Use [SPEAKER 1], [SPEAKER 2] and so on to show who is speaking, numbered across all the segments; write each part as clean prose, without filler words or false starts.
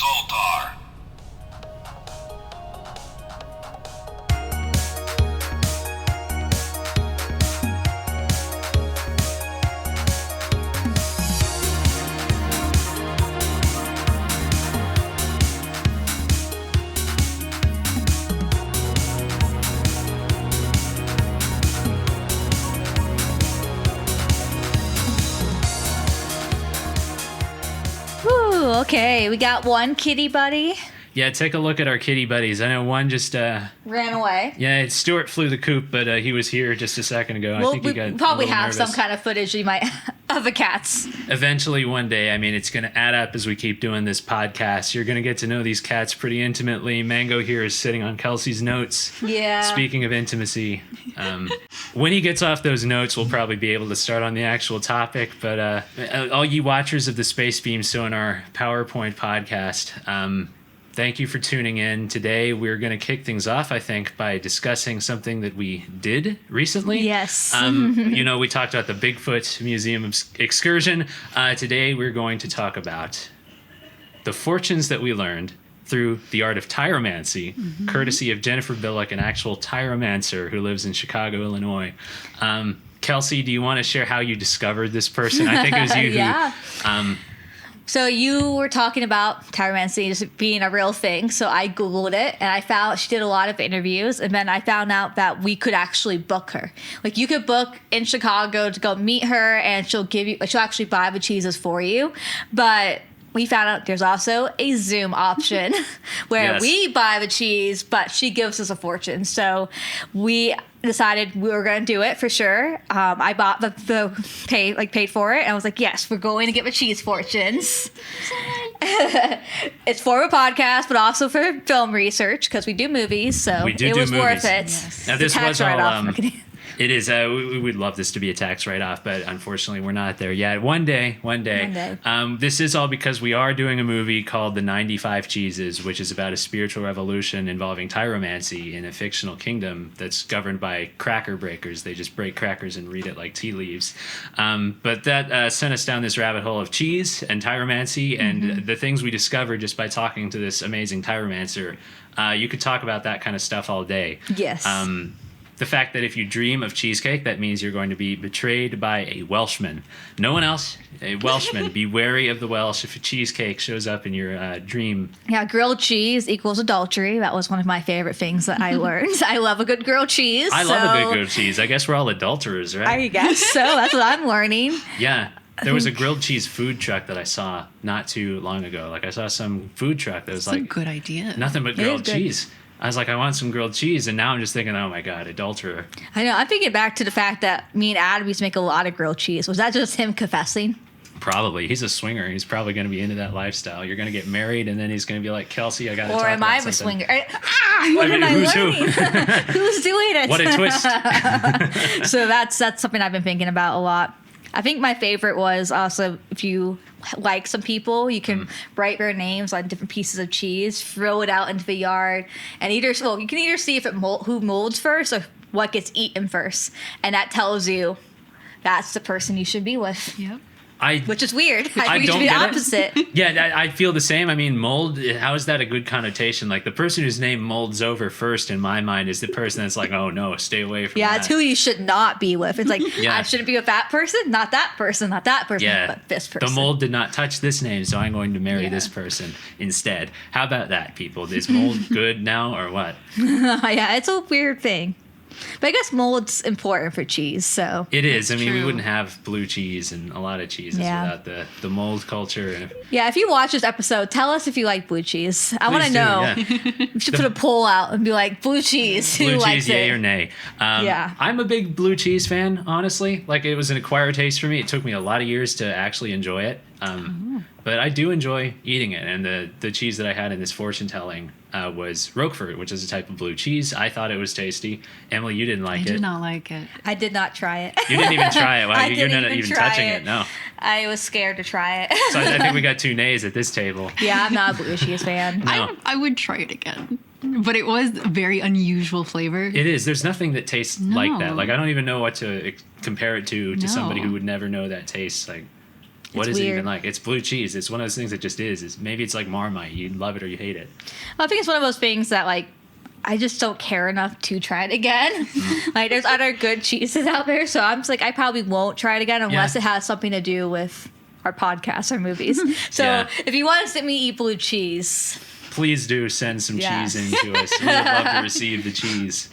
[SPEAKER 1] Zoltar.
[SPEAKER 2] Okay, we got one kitty buddy.
[SPEAKER 3] Yeah, take a look at our kitty buddies. I know one just
[SPEAKER 2] Ran away.
[SPEAKER 3] yeah, Stuart flew the coop, but he was here just a second ago. I think he got
[SPEAKER 2] probably
[SPEAKER 3] a little
[SPEAKER 2] have some
[SPEAKER 3] nervous.
[SPEAKER 2] kind of footage you might of the cats.
[SPEAKER 3] Eventually, one day, I mean, it's going to add up as we keep doing this podcast. You're going to get to know these cats pretty intimately. Mango here is sitting on Kelsey's notes.
[SPEAKER 2] Yeah.
[SPEAKER 3] Speaking of intimacy, when he gets off those notes, we'll probably be able to start on the actual topic. But all you watchers of the Space Beam Sonar PowerPoint podcast, thank you for tuning in. Today, we're going to kick things off, I think, by discussing something that we did recently.
[SPEAKER 2] Yes.
[SPEAKER 3] You know, we talked about the Bigfoot Museum excursion. Today, we're going to talk about the fortunes that we learned through the art of tyromancy, courtesy of Jennifer Billick, an actual tyromancer who lives in Chicago, Illinois. Kelsey, do you want to share how you discovered this person? I think it was you
[SPEAKER 2] Yeah.
[SPEAKER 3] who...
[SPEAKER 2] So you were talking about tyromancy just being a real thing. So I Googled it and I found she did a lot of interviews. And then I found out that we could actually book her. Like you could book in Chicago to go meet her and she'll actually buy the cheeses for you. But we found out there's also a Zoom option where
[SPEAKER 3] Yes.
[SPEAKER 2] we buy the cheese, but she gives us a fortune. So we decided we were going to do it for sure. I bought paid for it, and I was like, yes, we're going to get the cheese fortunes. It's for a podcast, but also for film research because we do movies. So
[SPEAKER 3] We do
[SPEAKER 2] it
[SPEAKER 3] do
[SPEAKER 2] was worth
[SPEAKER 3] movies.
[SPEAKER 2] it.
[SPEAKER 4] Yes.
[SPEAKER 3] Now, this
[SPEAKER 2] Tax
[SPEAKER 3] was all...
[SPEAKER 2] write-off. I'm kidding.
[SPEAKER 3] It is. We would love this to be a tax write-off, but unfortunately, we're not there yet. One day.
[SPEAKER 2] One day.
[SPEAKER 3] This is all because we are doing a movie called The 95 Cheeses, which is about a spiritual revolution involving tyromancy in a fictional kingdom that's governed by cracker breakers. They just break crackers and read it like tea leaves. But that sent us down this rabbit hole of cheese and tyromancy and the things we discovered just by talking to this amazing tyromancer. You could talk about that kind of stuff all day.
[SPEAKER 2] Yes.
[SPEAKER 3] The fact that if you dream of cheesecake, that means you're going to be betrayed by a Welshman. No one else, a Welshman. Be wary of the Welsh if a cheesecake shows up in your dream.
[SPEAKER 2] Yeah, grilled cheese equals adultery. That was one of my favorite things that I learned. I love a good grilled cheese.
[SPEAKER 3] I love a good grilled cheese. I guess we're all adulterers, right?
[SPEAKER 2] I guess so. That's what I'm learning.
[SPEAKER 3] Yeah. There was a grilled cheese food truck that I saw not too long ago. Like I saw some food truck that was
[SPEAKER 4] That's a
[SPEAKER 3] like
[SPEAKER 4] good idea.
[SPEAKER 3] nothing but
[SPEAKER 2] It is
[SPEAKER 3] grilled
[SPEAKER 2] good.
[SPEAKER 3] cheese. I was like, I want some grilled cheese, and now I'm just thinking, oh my god, adulterer.
[SPEAKER 2] I know. I'm thinking back to the fact that me and Adam used to make a lot of grilled cheese. Was that just him confessing?
[SPEAKER 3] Probably. He's a swinger. He's probably going to be into that lifestyle. You're going to get married, and then he's going to be like, Kelsey, I got to talk
[SPEAKER 2] Or am
[SPEAKER 3] about
[SPEAKER 2] I a
[SPEAKER 3] something.
[SPEAKER 2] swinger? What
[SPEAKER 3] mean,
[SPEAKER 2] am I
[SPEAKER 3] who's who?
[SPEAKER 2] learning? Who's doing it?
[SPEAKER 3] What a twist.
[SPEAKER 2] So that's something I've been thinking about a lot. I think my favorite was also if you like some people, you can write their names on different pieces of cheese, throw it out into the yard, and you can either see if who molds first or what gets eaten first, and that tells you that's the person you should be with.
[SPEAKER 4] Yep.
[SPEAKER 2] Which is weird.
[SPEAKER 3] I
[SPEAKER 2] I think it
[SPEAKER 3] don't
[SPEAKER 2] should be the
[SPEAKER 3] get it.
[SPEAKER 2] opposite.
[SPEAKER 3] Yeah, I feel the same. I mean, mold, how is that a good connotation? Like, the person whose name molds over first in my mind is the person that's like, oh no, stay away from
[SPEAKER 2] Yeah,
[SPEAKER 3] that.
[SPEAKER 2] it's who you should not be with. It's like,
[SPEAKER 3] Yeah.
[SPEAKER 2] I shouldn't be with that person, not that person, not that person,
[SPEAKER 3] Yeah,
[SPEAKER 2] but this person.
[SPEAKER 3] the mold did not touch this name, so I'm going to marry
[SPEAKER 2] Yeah.
[SPEAKER 3] this person instead. How about that, people? Is mold good now or what?
[SPEAKER 2] Yeah, it's a weird thing. But I guess mold's important for cheese, so.
[SPEAKER 3] It is. I mean, we
[SPEAKER 4] true.
[SPEAKER 3] wouldn't have blue cheese and a lot of cheeses
[SPEAKER 2] Yeah.
[SPEAKER 3] without the mold culture. And
[SPEAKER 2] Yeah, if you watch this episode, tell us if you like blue cheese. I want to
[SPEAKER 3] Please do,
[SPEAKER 2] know.
[SPEAKER 3] yeah.
[SPEAKER 2] We should put a poll out and be like, blue cheese, who
[SPEAKER 3] Blue
[SPEAKER 2] likes
[SPEAKER 3] cheese, yay
[SPEAKER 2] it?
[SPEAKER 3] or nay?
[SPEAKER 2] Yeah.
[SPEAKER 3] I'm a big blue cheese fan, honestly. Like, it was an acquired taste for me. It took me a lot of years to actually enjoy it. But I do enjoy eating it. And the cheese that I had in this fortune telling was Roquefort, which is a type of blue cheese. I thought it was tasty. Emily, you didn't like
[SPEAKER 4] I
[SPEAKER 3] it.
[SPEAKER 4] did not like it.
[SPEAKER 2] I did not try it.
[SPEAKER 3] You didn't even try it. Wow,
[SPEAKER 2] I
[SPEAKER 3] you're
[SPEAKER 2] didn't
[SPEAKER 3] not
[SPEAKER 2] even
[SPEAKER 3] even
[SPEAKER 2] try
[SPEAKER 3] touching
[SPEAKER 2] it.
[SPEAKER 3] it. No.
[SPEAKER 2] I was scared to try it.
[SPEAKER 3] So I think we got two nays at this table.
[SPEAKER 2] Yeah, I'm not a blue cheese fan.
[SPEAKER 3] No.
[SPEAKER 4] I would try it again. But it was a very unusual flavor.
[SPEAKER 3] It is. There's nothing that tastes like that.
[SPEAKER 4] No.
[SPEAKER 3] Like, I don't even know what to compare it to
[SPEAKER 4] No.
[SPEAKER 3] somebody who would never know that taste. Like, What
[SPEAKER 2] It's
[SPEAKER 3] is it
[SPEAKER 2] weird.
[SPEAKER 3] even like? It's blue cheese. It's one of those things that just is. Maybe it's like Marmite. You love it or you hate it.
[SPEAKER 2] Well, I think it's one of those things that like I just don't care enough to try it again. Like there's other good cheeses out there, so I'm just like I probably won't try it again unless it has something to do with our podcast or movies. So
[SPEAKER 3] Yeah.
[SPEAKER 2] if you want to see me eat blue cheese,
[SPEAKER 3] Please do send some
[SPEAKER 2] Yes.
[SPEAKER 3] cheese into us. We would love to receive the cheese.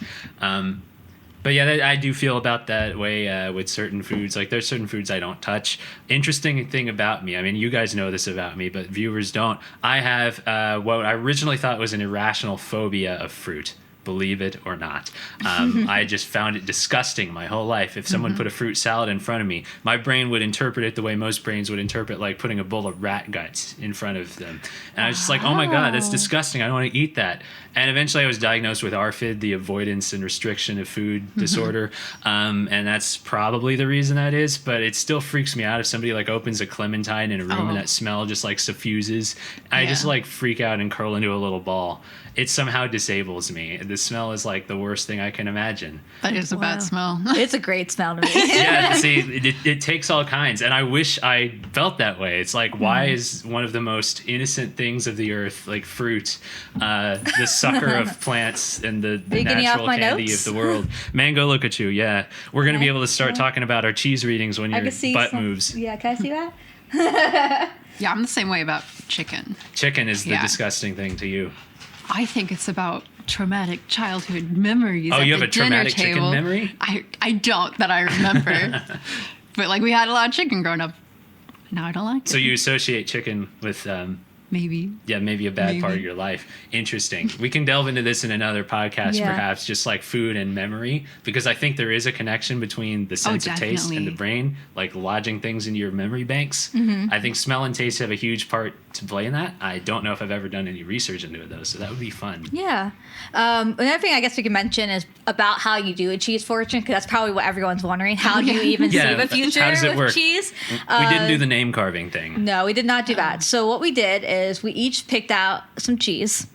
[SPEAKER 3] But yeah, I do feel about that way with certain foods. Like there's certain foods I don't touch. Interesting thing about me, I mean, you guys know this about me, but viewers don't. I have what I originally thought was an irrational phobia of fruit. Believe it or not. I just found it disgusting my whole life. If someone put a fruit salad in front of me, my brain would interpret it the way most brains would interpret like putting a bowl of rat guts in front of them. And I was just like, oh my God, that's disgusting. I don't want to eat that. And eventually I was diagnosed with ARFID, the avoidance and restriction of food disorder. And that's probably the reason that is, but it still freaks me out if somebody like opens a clementine in a room and that smell just like suffuses. I just like freak out and curl into a little ball. It somehow disables me. The smell is like the worst thing I can imagine.
[SPEAKER 4] That is a bad smell.
[SPEAKER 2] it's a great smell to me.
[SPEAKER 3] Yeah, see, it takes all kinds. And I wish I felt that way. It's like, why is one of the most innocent things of the earth, like fruit, the sucker of plants and the
[SPEAKER 2] getting
[SPEAKER 3] natural
[SPEAKER 2] off my
[SPEAKER 3] candy
[SPEAKER 2] notes?
[SPEAKER 3] of the world? Mango, look at you. Yeah. We're going to be able to start talking about our cheese readings when
[SPEAKER 2] I
[SPEAKER 3] your
[SPEAKER 2] can see
[SPEAKER 3] butt
[SPEAKER 2] some-
[SPEAKER 3] moves.
[SPEAKER 2] Yeah, can I see that?
[SPEAKER 4] Yeah, I'm the same way about chicken.
[SPEAKER 3] Chicken is the
[SPEAKER 4] Yeah.
[SPEAKER 3] disgusting thing to you.
[SPEAKER 4] I think it's about traumatic childhood memories.
[SPEAKER 3] Oh,
[SPEAKER 4] at
[SPEAKER 3] you have
[SPEAKER 4] the
[SPEAKER 3] a traumatic
[SPEAKER 4] dinner
[SPEAKER 3] chicken
[SPEAKER 4] table.
[SPEAKER 3] memory?
[SPEAKER 4] I don't that I remember. But like we had a lot of chicken growing up. Now I don't like it.
[SPEAKER 3] So you associate chicken with
[SPEAKER 4] Maybe.
[SPEAKER 3] yeah, maybe a bad part of
[SPEAKER 4] Maybe.
[SPEAKER 3] your life. Interesting. We can delve into this in another podcast,
[SPEAKER 2] Yeah.
[SPEAKER 3] perhaps, just like food and memory, because I think there is a connection between the sense of taste and the
[SPEAKER 4] definitely.
[SPEAKER 3] brain, like lodging things into your memory banks. I think smell and taste have a huge part to play in that. I don't know if I've ever done any research into it, though, so that would be fun.
[SPEAKER 2] Yeah. Another thing I guess we can mention is about how you do a cheese fortune, because that's probably what everyone's wondering. How do you even
[SPEAKER 3] Yeah,
[SPEAKER 2] save a future
[SPEAKER 3] how does it
[SPEAKER 2] with
[SPEAKER 3] work?
[SPEAKER 2] cheese?
[SPEAKER 3] We didn't do the name carving thing.
[SPEAKER 2] No, we did not do that. So what we did is we each picked out some cheese.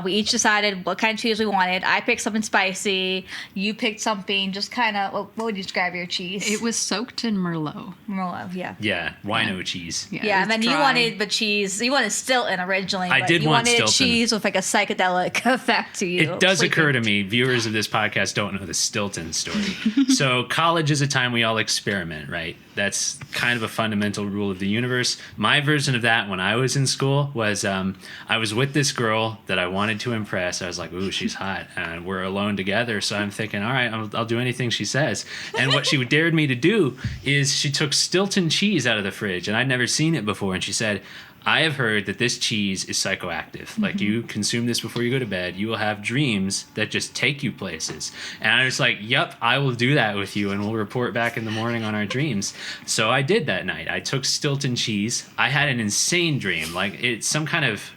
[SPEAKER 2] We each decided what kind of cheese we wanted. I picked something spicy. You picked something just kind of, what would you describe your cheese?
[SPEAKER 4] It was soaked in Merlot.
[SPEAKER 2] Merlot, yeah.
[SPEAKER 3] Yeah, wino cheese.
[SPEAKER 4] Yeah,
[SPEAKER 2] Yeah,
[SPEAKER 4] it
[SPEAKER 2] and then
[SPEAKER 4] was
[SPEAKER 2] you
[SPEAKER 4] dry.
[SPEAKER 2] wanted the cheese. You wanted Stilton originally.
[SPEAKER 3] I
[SPEAKER 2] but
[SPEAKER 3] did
[SPEAKER 2] you
[SPEAKER 3] want
[SPEAKER 2] wanted
[SPEAKER 3] Stilton.
[SPEAKER 2] cheese with like a psychedelic effect to you.
[SPEAKER 3] It does
[SPEAKER 2] Sleeping.
[SPEAKER 3] occur to me, viewers of this podcast don't know the Stilton story. So college is a time we all experiment, right? That's kind of a fundamental rule of the universe. My version of that when I was in school was I was with this girl that I wanted to impress. I was like, ooh, she's hot. And we're alone together. So I'm thinking, all right, I'll do anything she says. And what she dared me to do is she took Stilton cheese out of the fridge. And I'd never seen it before. And she said, I have heard that this cheese is psychoactive. Like you consume this before you go to bed, you will have dreams that just take you places. And I was like, yep, I will do that with you and we'll report back in the morning on our dreams. So I did that night. I took Stilton cheese. I had an insane dream. Like it's some kind of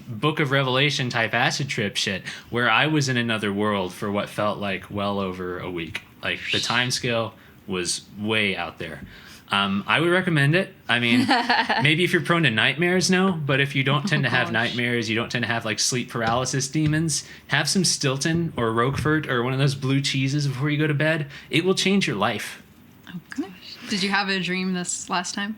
[SPEAKER 3] Book of Revelation type acid trip shit where I was in another world for what felt like well over a week. Like the time scale was way out there. I would recommend it. I mean, maybe if you're prone to nightmares, no. But if you don't tend to have
[SPEAKER 4] gosh.
[SPEAKER 3] nightmares, you don't tend to have like sleep paralysis demons, have some Stilton or Roquefort or one of those blue cheeses before you go to bed. It will change your life.
[SPEAKER 4] Oh gosh. Did you have a dream this last time?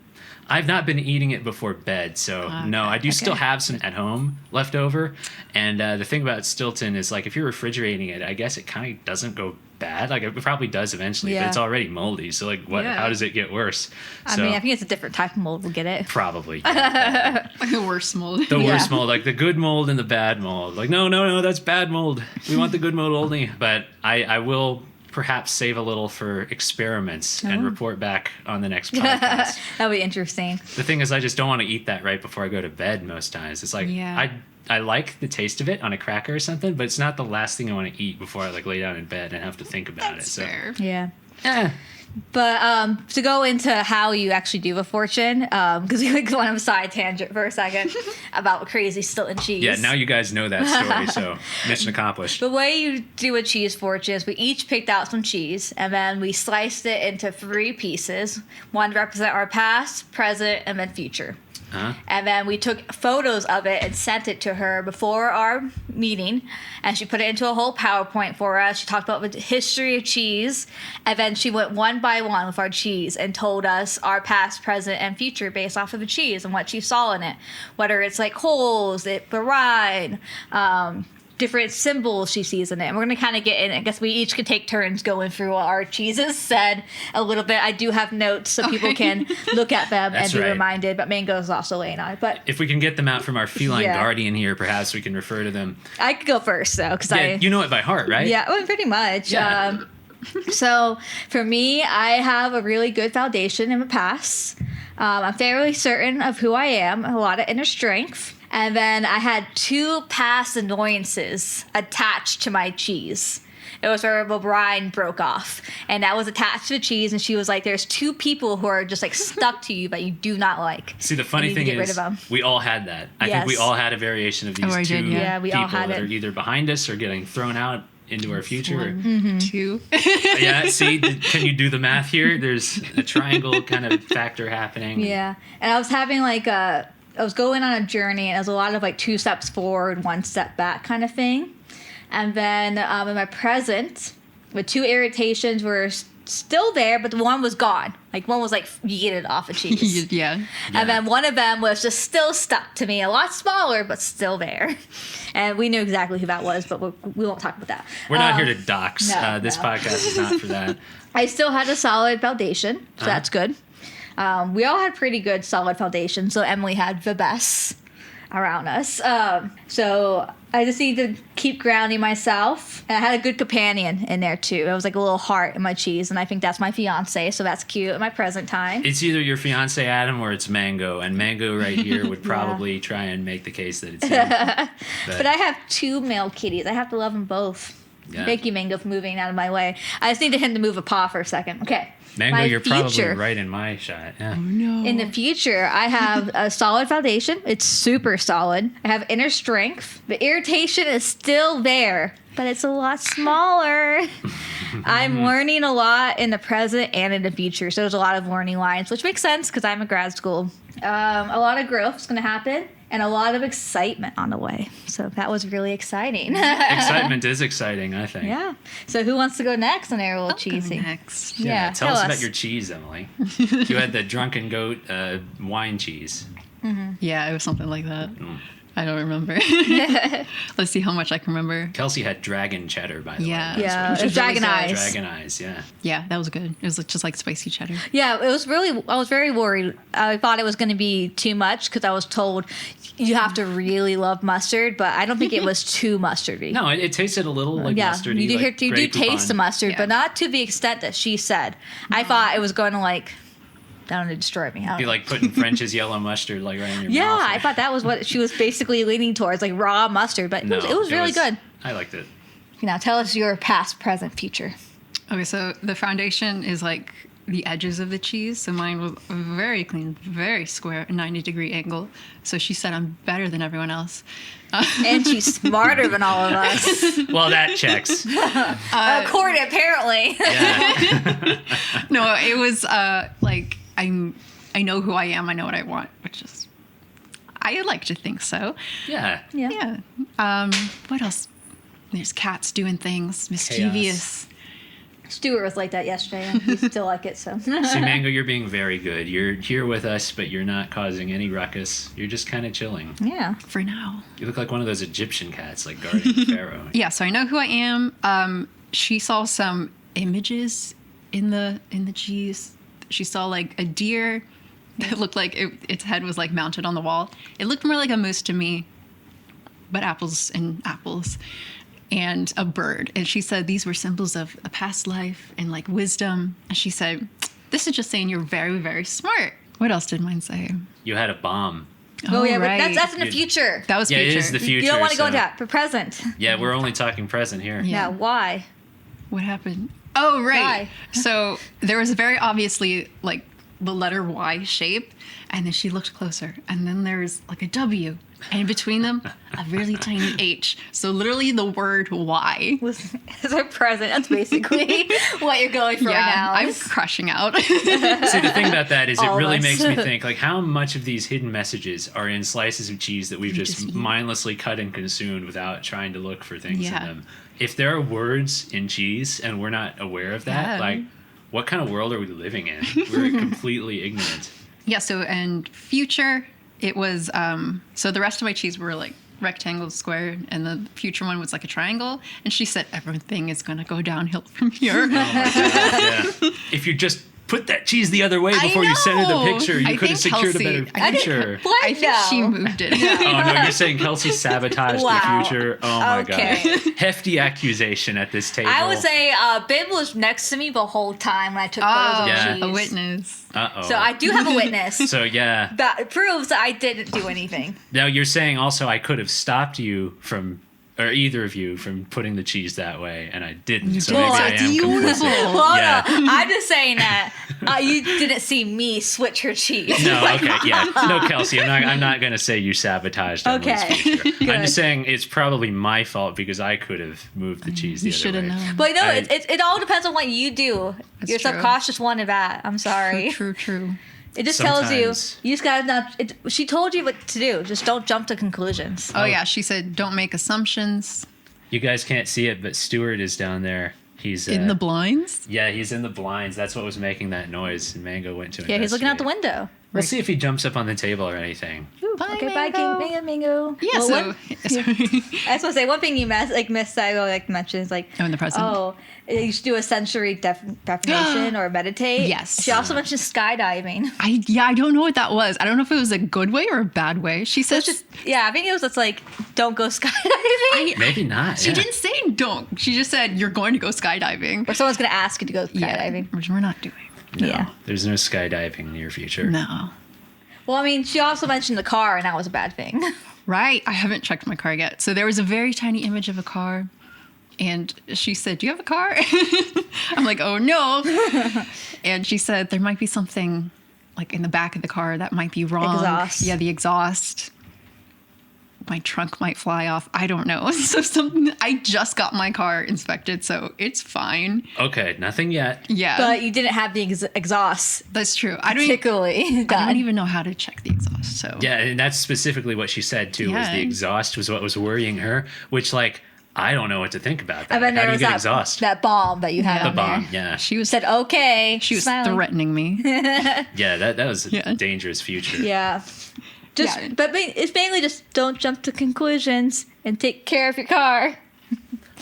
[SPEAKER 3] I've not been eating it before bed, so no. I do still have some at home left over. And the thing about Stilton is, like, if you're refrigerating it, I guess it kind of doesn't go bad. Like, it probably does eventually, but
[SPEAKER 2] Yeah.
[SPEAKER 3] it's already moldy. So, like, what?
[SPEAKER 4] Yeah.
[SPEAKER 3] How does it get worse?
[SPEAKER 2] I
[SPEAKER 3] So,
[SPEAKER 2] mean, I think it's a different type of mold. We'll get it.
[SPEAKER 3] probably.
[SPEAKER 4] Like the worst mold.
[SPEAKER 3] The worst
[SPEAKER 2] Yeah.
[SPEAKER 3] mold, like the good mold and the bad mold. Like, no, that's bad mold. We want the good mold only. But I will perhaps save a little for experiments and report back on the next podcast.
[SPEAKER 2] That would be interesting.
[SPEAKER 3] The thing is, I just don't want to eat that right before I go to bed most times. It's like,
[SPEAKER 4] Yeah.
[SPEAKER 3] I like the taste of it on a cracker or something, but it's not the last thing I want to eat before I like lay down in bed and have to think about
[SPEAKER 4] That's
[SPEAKER 3] it. So,
[SPEAKER 4] fair.
[SPEAKER 2] Yeah.
[SPEAKER 3] eh.
[SPEAKER 2] But to go into how you actually do a fortune, because we went on a side tangent for a second about crazy Stilton cheese.
[SPEAKER 3] Yeah, now you guys know that story, so mission accomplished.
[SPEAKER 2] The way you do a cheese fortune is we each picked out some cheese and then we sliced it into 3 pieces. One to represent our past, present, and then future. And then we took photos of it and sent it to her before our meeting. And she put it into a whole PowerPoint for us. She talked about the history of cheese. And then she went one by one with our cheese and told us our past, present, and future based off of the cheese and what she saw in it. Whether it's like holes, the rind, different symbols she sees in it. And we're going to kind of get in. I guess we each could take turns going through what our cheeses said a little bit. I do have notes so people can look at them and be reminded, but Mango's also laying on it. But
[SPEAKER 3] if we can get them out from our feline guardian here, perhaps we can refer to them.
[SPEAKER 2] I could go first, though, because
[SPEAKER 3] you know it by heart, right?
[SPEAKER 2] Yeah, well, pretty much.
[SPEAKER 3] Yeah.
[SPEAKER 2] So for me, I have a really good foundation in the past. I'm fairly certain of who I am, a lot of inner strength. And then I had 2 past annoyances attached to my cheese. It was where the brine broke off. And that was attached to the cheese. And she was like, there's 2 people who are just like stuck to you that you do not like.
[SPEAKER 3] See, the funny thing is, we all had that. I think we all had a variation of these 2 people
[SPEAKER 2] all had
[SPEAKER 3] that
[SPEAKER 2] it.
[SPEAKER 3] are either behind us or getting thrown out into our future.
[SPEAKER 4] 1, 2.
[SPEAKER 3] Yeah, see, can you do the math here? There's a triangle kind of factor happening.
[SPEAKER 2] Yeah. And I was having like I was going on a journey, and it was a lot of like 2 steps forward, 1 step back kind of thing. And then in my present, the 2 irritations were still there, but the one was gone. Like one was like yeeted off a cheese.
[SPEAKER 4] Yeah.
[SPEAKER 2] And then one of them was just still stuck to me, a lot smaller, but still there. And we knew exactly who that was, but we won't talk about that.
[SPEAKER 3] We're not here to dox. This podcast is not for that.
[SPEAKER 2] I still had a solid foundation, so that's good. We all had pretty good solid foundation, so Emily had the best around us. So I just need to keep grounding myself. And I had a good companion in there too. It was like a little heart in my cheese, and I think that's my fiance, so that's cute at my present time.
[SPEAKER 3] It's either your fiance Adam or it's Mango, and Mango right here would probably try and make the case that it's him.
[SPEAKER 2] But I have 2 male kitties. I have to love them both. Yeah. Thank you, Mango, for moving out of my way. I just need him to move a paw for a second. Okay.
[SPEAKER 3] Mango, you're probably right in my shot. Yeah.
[SPEAKER 4] Oh, no.
[SPEAKER 2] In the future, I have a solid foundation. It's super solid. I have inner strength. The irritation is still there, but it's a lot smaller. I'm learning a lot in the present and in the future. So there's a lot of learning lines, which makes sense because I'm in grad school. A lot of growth is going to happen. And a lot of excitement on the way. So that was really exciting.
[SPEAKER 3] Excitement is exciting, I think.
[SPEAKER 2] Yeah. So who wants to go next on our little cheesy?
[SPEAKER 4] Next.
[SPEAKER 3] Yeah. Tell us about your cheese, Emily. You had the Drunken Goat wine cheese.
[SPEAKER 4] Mm-hmm. Yeah, it was something like that. I don't remember. Let's see how much I can remember.
[SPEAKER 3] Kelsey had dragon cheddar, by the way.
[SPEAKER 2] Yeah, it was dragon eyes.
[SPEAKER 3] Dragon eyes, yeah.
[SPEAKER 4] Yeah, that was good. It was just like spicy cheddar.
[SPEAKER 2] Yeah, it was really, I was very worried. I thought it was going to be too much because I was told you have to really love mustard, but I don't think it was too mustardy.
[SPEAKER 3] No, it tasted a little like mustardy.
[SPEAKER 2] You do taste the mustard, but not to the extent that she said. I thought it was going to like, I don't know, destroy me.
[SPEAKER 3] Be like putting French's yellow mustard like right in your mouth.
[SPEAKER 2] Yeah, I thought that was what she was basically leaning towards, like raw mustard, but it was really good.
[SPEAKER 3] I liked it.
[SPEAKER 2] Now tell us your past, present, future.
[SPEAKER 4] Okay, so the foundation is like the edges of the cheese. So mine was very clean, very square, 90-degree angle. So she said I'm better than everyone else.
[SPEAKER 2] And she's smarter than all of us.
[SPEAKER 3] Well, that checks.
[SPEAKER 2] According, apparently.
[SPEAKER 3] Yeah.
[SPEAKER 4] No, it was like I know who I am. I know what I want, which is I like to think so.
[SPEAKER 3] Yeah.
[SPEAKER 4] Yeah. What else? There's cats doing things, mischievous.
[SPEAKER 3] Chaos.
[SPEAKER 2] Stuart was like that yesterday, and he's still like it. So.
[SPEAKER 3] See, Mango, you're being very good. You're here with us, but you're not causing any ruckus. You're just kind of chilling.
[SPEAKER 2] Yeah.
[SPEAKER 4] For now.
[SPEAKER 3] You look like one of those Egyptian cats, like guarding Pharaoh.
[SPEAKER 4] Yeah. So I know who I am. She saw some images in the cheese. She saw like a deer that looked like its head was like mounted on the wall. It looked more like a moose to me, but apples and apples. And a bird. And she said these were symbols of a past life and like wisdom. And she said, this is just saying you're very, very smart. What else did mine say?
[SPEAKER 3] You had a bomb.
[SPEAKER 2] Oh yeah,
[SPEAKER 4] right.
[SPEAKER 2] but that's in the future.
[SPEAKER 4] That was future.
[SPEAKER 3] It is the future.
[SPEAKER 2] You don't want to go into that. For present.
[SPEAKER 3] Yeah, we're only talking present here.
[SPEAKER 2] Yeah, why?
[SPEAKER 4] What happened? Oh, right.
[SPEAKER 2] Why?
[SPEAKER 4] So there was very obviously like the letter Y shape, and then she looked closer, and then there's like a W, and between them, a really tiny H. So literally the word Y.
[SPEAKER 2] As a present, that's basically what you're going for now.
[SPEAKER 4] I'm crushing out.
[SPEAKER 3] See, the thing about that is it
[SPEAKER 2] All of
[SPEAKER 3] really
[SPEAKER 2] us.
[SPEAKER 3] makes me think, like, how much of these hidden messages are in slices of cheese that we've just
[SPEAKER 4] eat.
[SPEAKER 3] mindlessly cut and consumed without trying to look for things in
[SPEAKER 4] Yeah.
[SPEAKER 3] them. If there are words in cheese and we're not aware of that,
[SPEAKER 4] Yeah.
[SPEAKER 3] like, what kind of world are we living in? We're completely ignorant.
[SPEAKER 4] Yeah, so and future, it was so the rest of my cheese were like rectangle, square, and the future one was like a triangle. And she said everything is gonna go downhill from here.
[SPEAKER 3] Oh my God, yeah. If you just put that cheese the other way before you sent her the
[SPEAKER 4] know.
[SPEAKER 3] picture, you
[SPEAKER 4] I
[SPEAKER 3] could have
[SPEAKER 4] think
[SPEAKER 3] secured a
[SPEAKER 4] Kelsey-
[SPEAKER 3] better
[SPEAKER 4] I think-
[SPEAKER 3] future.
[SPEAKER 2] What?
[SPEAKER 4] I think she
[SPEAKER 2] No.
[SPEAKER 4] moved it.
[SPEAKER 3] Oh no, you're saying Kelsey sabotaged
[SPEAKER 2] Wow.
[SPEAKER 3] the future? Oh my
[SPEAKER 2] Okay.
[SPEAKER 3] God. Hefty accusation at this table.
[SPEAKER 2] I would say Bib was next to me the whole time when I took
[SPEAKER 4] Oh,
[SPEAKER 2] photos of
[SPEAKER 3] Yeah.
[SPEAKER 2] cheese.
[SPEAKER 4] a witness.
[SPEAKER 3] Uh-oh.
[SPEAKER 2] So I do have a witness.
[SPEAKER 3] So yeah.
[SPEAKER 2] That proves that I didn't do anything.
[SPEAKER 3] Now you're saying also I could have stopped you from, or either of you from putting the cheese that way, and I didn't. So maybe I am complicit.
[SPEAKER 2] Well,
[SPEAKER 3] Yeah.
[SPEAKER 2] no, I'm just saying that you didn't see me switch her cheese.
[SPEAKER 3] No, okay, yeah, no, Kelsey, I'm not gonna say you sabotaged Emily's
[SPEAKER 2] Okay.
[SPEAKER 3] future. I'm
[SPEAKER 2] Good.
[SPEAKER 3] just saying it's probably my fault because I could have moved the cheese the
[SPEAKER 4] You
[SPEAKER 3] other
[SPEAKER 4] should have
[SPEAKER 3] way.
[SPEAKER 4] known.
[SPEAKER 2] But no,
[SPEAKER 3] I-
[SPEAKER 2] it all depends on what you do.
[SPEAKER 4] That's
[SPEAKER 2] Your
[SPEAKER 4] true.
[SPEAKER 2] subconscious wanted that. I'm sorry.
[SPEAKER 4] True.
[SPEAKER 2] It just tells you
[SPEAKER 3] Sometimes-
[SPEAKER 2] you just gotta not. She told you what to do. Just don't jump to conclusions.
[SPEAKER 4] Oh yeah, she said don't make assumptions.
[SPEAKER 3] You guys can't see it, but Stuart is down there. He's
[SPEAKER 4] In the blinds?
[SPEAKER 3] yeah, he's in the blinds. That's what was making that noise. And Mango went to
[SPEAKER 2] Yeah, he's looking out the
[SPEAKER 3] investigate.
[SPEAKER 2] window.
[SPEAKER 3] Let's see if he jumps up on the table or anything.
[SPEAKER 4] Bye,
[SPEAKER 2] Okay, bye,
[SPEAKER 4] Mango.
[SPEAKER 2] King Mingo.
[SPEAKER 4] Yeah,
[SPEAKER 2] Well,
[SPEAKER 4] so
[SPEAKER 2] one-
[SPEAKER 4] sorry.
[SPEAKER 2] I was gonna say one thing you missed that I really like to mention is like
[SPEAKER 4] Oh, in the present.
[SPEAKER 2] oh, you should do a sensory definition or meditate.
[SPEAKER 4] Yes.
[SPEAKER 2] She also mentioned skydiving.
[SPEAKER 4] I don't know what that was. I don't know if it was a good way or a bad way. She
[SPEAKER 2] So
[SPEAKER 4] said
[SPEAKER 2] it's just yeah, I think it was just like don't go skydiving.
[SPEAKER 3] Maybe not.
[SPEAKER 4] she
[SPEAKER 3] yeah.
[SPEAKER 4] didn't say don't. She just said you're going to go skydiving.
[SPEAKER 2] or someone's gonna ask you to go skydiving.
[SPEAKER 4] Which we're not doing.
[SPEAKER 3] No,
[SPEAKER 2] Yeah.
[SPEAKER 3] there's no skydiving near future.
[SPEAKER 4] No.
[SPEAKER 2] Well, I mean, she also mentioned the car, and that was a bad thing.
[SPEAKER 4] Right. I haven't checked my car yet. So there was a very tiny image of a car. And she said, "Do you have a car?" I'm like, "Oh no." And she said there might be something like in the back of the car that might be wrong.
[SPEAKER 2] Exhaust.
[SPEAKER 4] Yeah, the exhaust. My trunk might fly off. I don't know. So something. I just got my car inspected, so it's fine.
[SPEAKER 3] Okay, nothing yet.
[SPEAKER 4] Yeah,
[SPEAKER 2] But you didn't have the exhaust
[SPEAKER 4] that's true. I don't
[SPEAKER 2] particularly done.
[SPEAKER 4] even know how to check the exhaust. So
[SPEAKER 3] Yeah, and that's specifically what she said too. Was
[SPEAKER 4] Yeah.
[SPEAKER 3] the exhaust was what was worrying her, which like I don't know what to think about that.
[SPEAKER 2] And then
[SPEAKER 3] How
[SPEAKER 2] there
[SPEAKER 3] do you
[SPEAKER 2] was
[SPEAKER 3] get
[SPEAKER 2] that,
[SPEAKER 3] exhaust?
[SPEAKER 2] that bomb that you had
[SPEAKER 4] Yeah.
[SPEAKER 3] The
[SPEAKER 2] on
[SPEAKER 3] bomb,
[SPEAKER 2] there.
[SPEAKER 3] yeah,
[SPEAKER 4] she was
[SPEAKER 2] Said okay.
[SPEAKER 4] she was
[SPEAKER 2] smiling.
[SPEAKER 4] threatening me.
[SPEAKER 3] yeah. That was a
[SPEAKER 4] Yeah.
[SPEAKER 3] dangerous future.
[SPEAKER 2] Yeah. Just,
[SPEAKER 4] Yeah.
[SPEAKER 2] but it's mainly just don't jump to conclusions and take care of your car.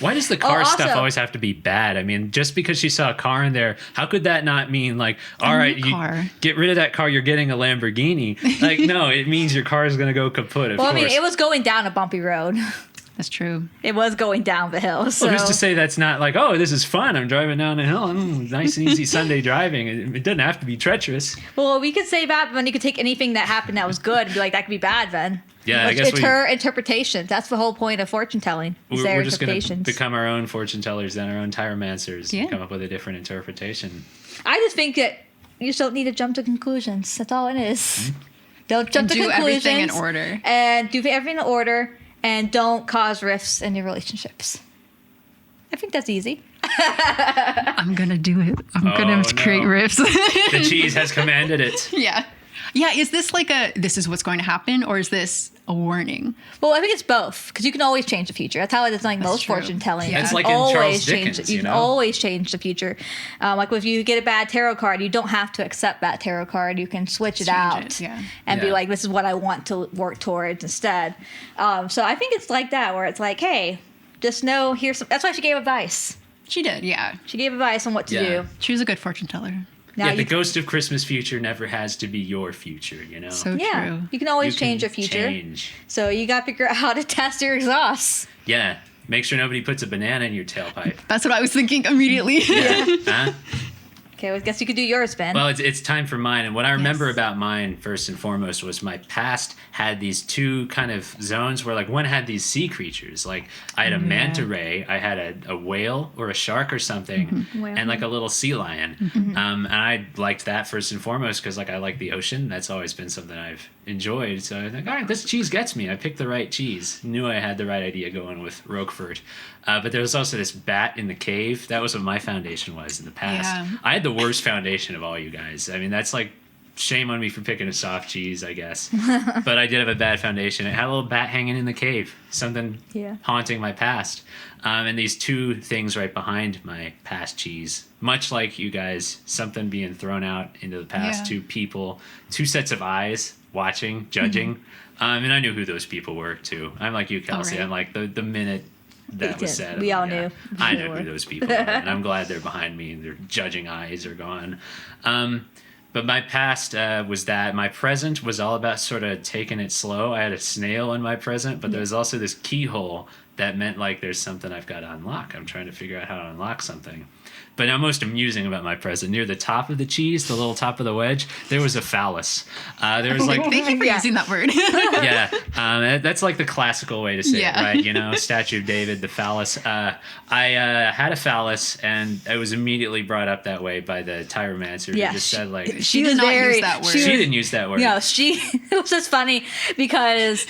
[SPEAKER 3] Why does the car
[SPEAKER 2] Oh,
[SPEAKER 3] stuff
[SPEAKER 2] also-
[SPEAKER 3] always have to be bad? I mean, just because she saw a car in there, how could that not mean like, all right,
[SPEAKER 4] new
[SPEAKER 3] you
[SPEAKER 4] car.
[SPEAKER 3] get rid of that car, you're getting a Lamborghini? Like, no, it means your car is going to go kaput. Of
[SPEAKER 2] Well, I
[SPEAKER 3] course.
[SPEAKER 2] mean, it was going down a bumpy road.
[SPEAKER 4] That's true.
[SPEAKER 2] It was going down the hill. So
[SPEAKER 3] Well, who's to say that's not like, oh, this is fun. I'm driving down the hill. Nice and easy Sunday driving. It doesn't have to be treacherous.
[SPEAKER 2] well, we could say that, but then you could take anything that happened that was good and be like, that could be bad then.
[SPEAKER 3] Yeah, I
[SPEAKER 2] It's-
[SPEAKER 3] guess
[SPEAKER 2] it's her interpretation. That's the whole point of fortune telling. Is their
[SPEAKER 3] We're just going to
[SPEAKER 2] interpretations.
[SPEAKER 3] become our own fortune tellers and our own tyromancers
[SPEAKER 4] Yeah.
[SPEAKER 3] and come up with a different interpretation.
[SPEAKER 2] I just think that you just don't need to jump to conclusions. That's all it is. Don't jump to
[SPEAKER 4] Do
[SPEAKER 2] conclusions.
[SPEAKER 4] everything in order.
[SPEAKER 2] And do everything in order. And don't cause rifts in your relationships. I think that's easy.
[SPEAKER 4] I'm gonna do it. I'm gonna have to
[SPEAKER 3] no.
[SPEAKER 4] create riffs.
[SPEAKER 3] The cheese has commanded it.
[SPEAKER 4] Yeah. Yeah, is this like this is what's going to happen, or is this a warning?
[SPEAKER 2] Well, I think it's both because you can always change the future. That's how it's like most
[SPEAKER 4] true.
[SPEAKER 2] fortune telling.
[SPEAKER 4] Yeah.
[SPEAKER 2] You
[SPEAKER 4] It's
[SPEAKER 2] can
[SPEAKER 3] like in Charles
[SPEAKER 2] always
[SPEAKER 3] Dickens,
[SPEAKER 2] change.
[SPEAKER 3] you
[SPEAKER 2] You can
[SPEAKER 3] know?
[SPEAKER 2] always change the future. Like if you get a bad tarot card, you don't have to accept that tarot card. You can switch it
[SPEAKER 4] Change
[SPEAKER 2] out
[SPEAKER 4] it, yeah.
[SPEAKER 2] and be
[SPEAKER 3] Yeah.
[SPEAKER 2] like, "This is what I want to work towards instead." So I think it's like that, where it's like, "Hey, just know here's some." That's why she gave advice.
[SPEAKER 4] She did, yeah.
[SPEAKER 2] She gave advice on what to
[SPEAKER 3] Yeah.
[SPEAKER 2] do.
[SPEAKER 4] She was a good fortune teller.
[SPEAKER 2] Now
[SPEAKER 3] Yeah,
[SPEAKER 2] you
[SPEAKER 3] the ghost of Christmas future never has to be your future, you know?
[SPEAKER 4] So
[SPEAKER 2] yeah,
[SPEAKER 4] true.
[SPEAKER 2] you can always
[SPEAKER 3] You can
[SPEAKER 2] change your future.
[SPEAKER 3] Change.
[SPEAKER 2] So you got to figure out how to test your exhaust.
[SPEAKER 3] Yeah. Make sure nobody puts a banana in your tailpipe.
[SPEAKER 4] That's what I was thinking immediately.
[SPEAKER 3] Yeah. Huh?
[SPEAKER 2] Okay, well, I guess you could do yours, Ben.
[SPEAKER 3] Well, it's time for mine. And what I remember
[SPEAKER 2] Yes.
[SPEAKER 3] about mine, first and foremost, was my past had these two kind of zones where, like, one had these sea creatures. Like, I had a manta ray, I had a whale or a shark or something,
[SPEAKER 2] Whale.
[SPEAKER 3] and, like, a little sea lion. And I liked that first and foremost because, like, I like the ocean. That's always been something I've enjoyed. So I think, all right, this cheese gets me. I picked the right cheese. Knew I had the right idea going with Roquefort. But there was also this bat in the cave. That was what my foundation was in the past.
[SPEAKER 4] Yeah.
[SPEAKER 3] I had the worst foundation of all you guys. I mean, that's like shame on me for picking a soft cheese, I guess. But I did have a bad foundation. It had a little bat hanging in the cave, something haunting my past. And these two things right behind my past cheese, much like you guys, something being thrown out into the past, two people, two sets of eyes watching, judging. And I knew who those people were too. I'm like you, Kelsey.
[SPEAKER 4] Right.
[SPEAKER 3] I'm like the minute that
[SPEAKER 2] We
[SPEAKER 3] was
[SPEAKER 2] did.
[SPEAKER 3] said.
[SPEAKER 2] We all
[SPEAKER 3] yeah,
[SPEAKER 2] knew
[SPEAKER 3] I
[SPEAKER 2] who
[SPEAKER 3] know
[SPEAKER 2] they
[SPEAKER 3] who
[SPEAKER 2] were.
[SPEAKER 3] those people are, and I'm glad they're behind me and their judging eyes are gone. But my past was that. My present was all about sort of taking it slow. I had a snail in my present, but there was also this keyhole that meant like there's something I've got to unlock. I'm trying to figure out how to unlock something. But now most amusing about my present, near the top of the cheese, the little top of the wedge, there was a phallus. There was like...
[SPEAKER 4] Thank you for using that word.
[SPEAKER 3] yeah, that's like the classical way to say it, right? You know, Statue of David, the phallus. I had a phallus, and it was immediately brought up that way by the Tyromancer.
[SPEAKER 2] Yeah,
[SPEAKER 3] Who just said like
[SPEAKER 4] She
[SPEAKER 2] was
[SPEAKER 4] did not
[SPEAKER 2] very-
[SPEAKER 4] use that word.
[SPEAKER 3] she didn't use that word.
[SPEAKER 2] No, it was just funny because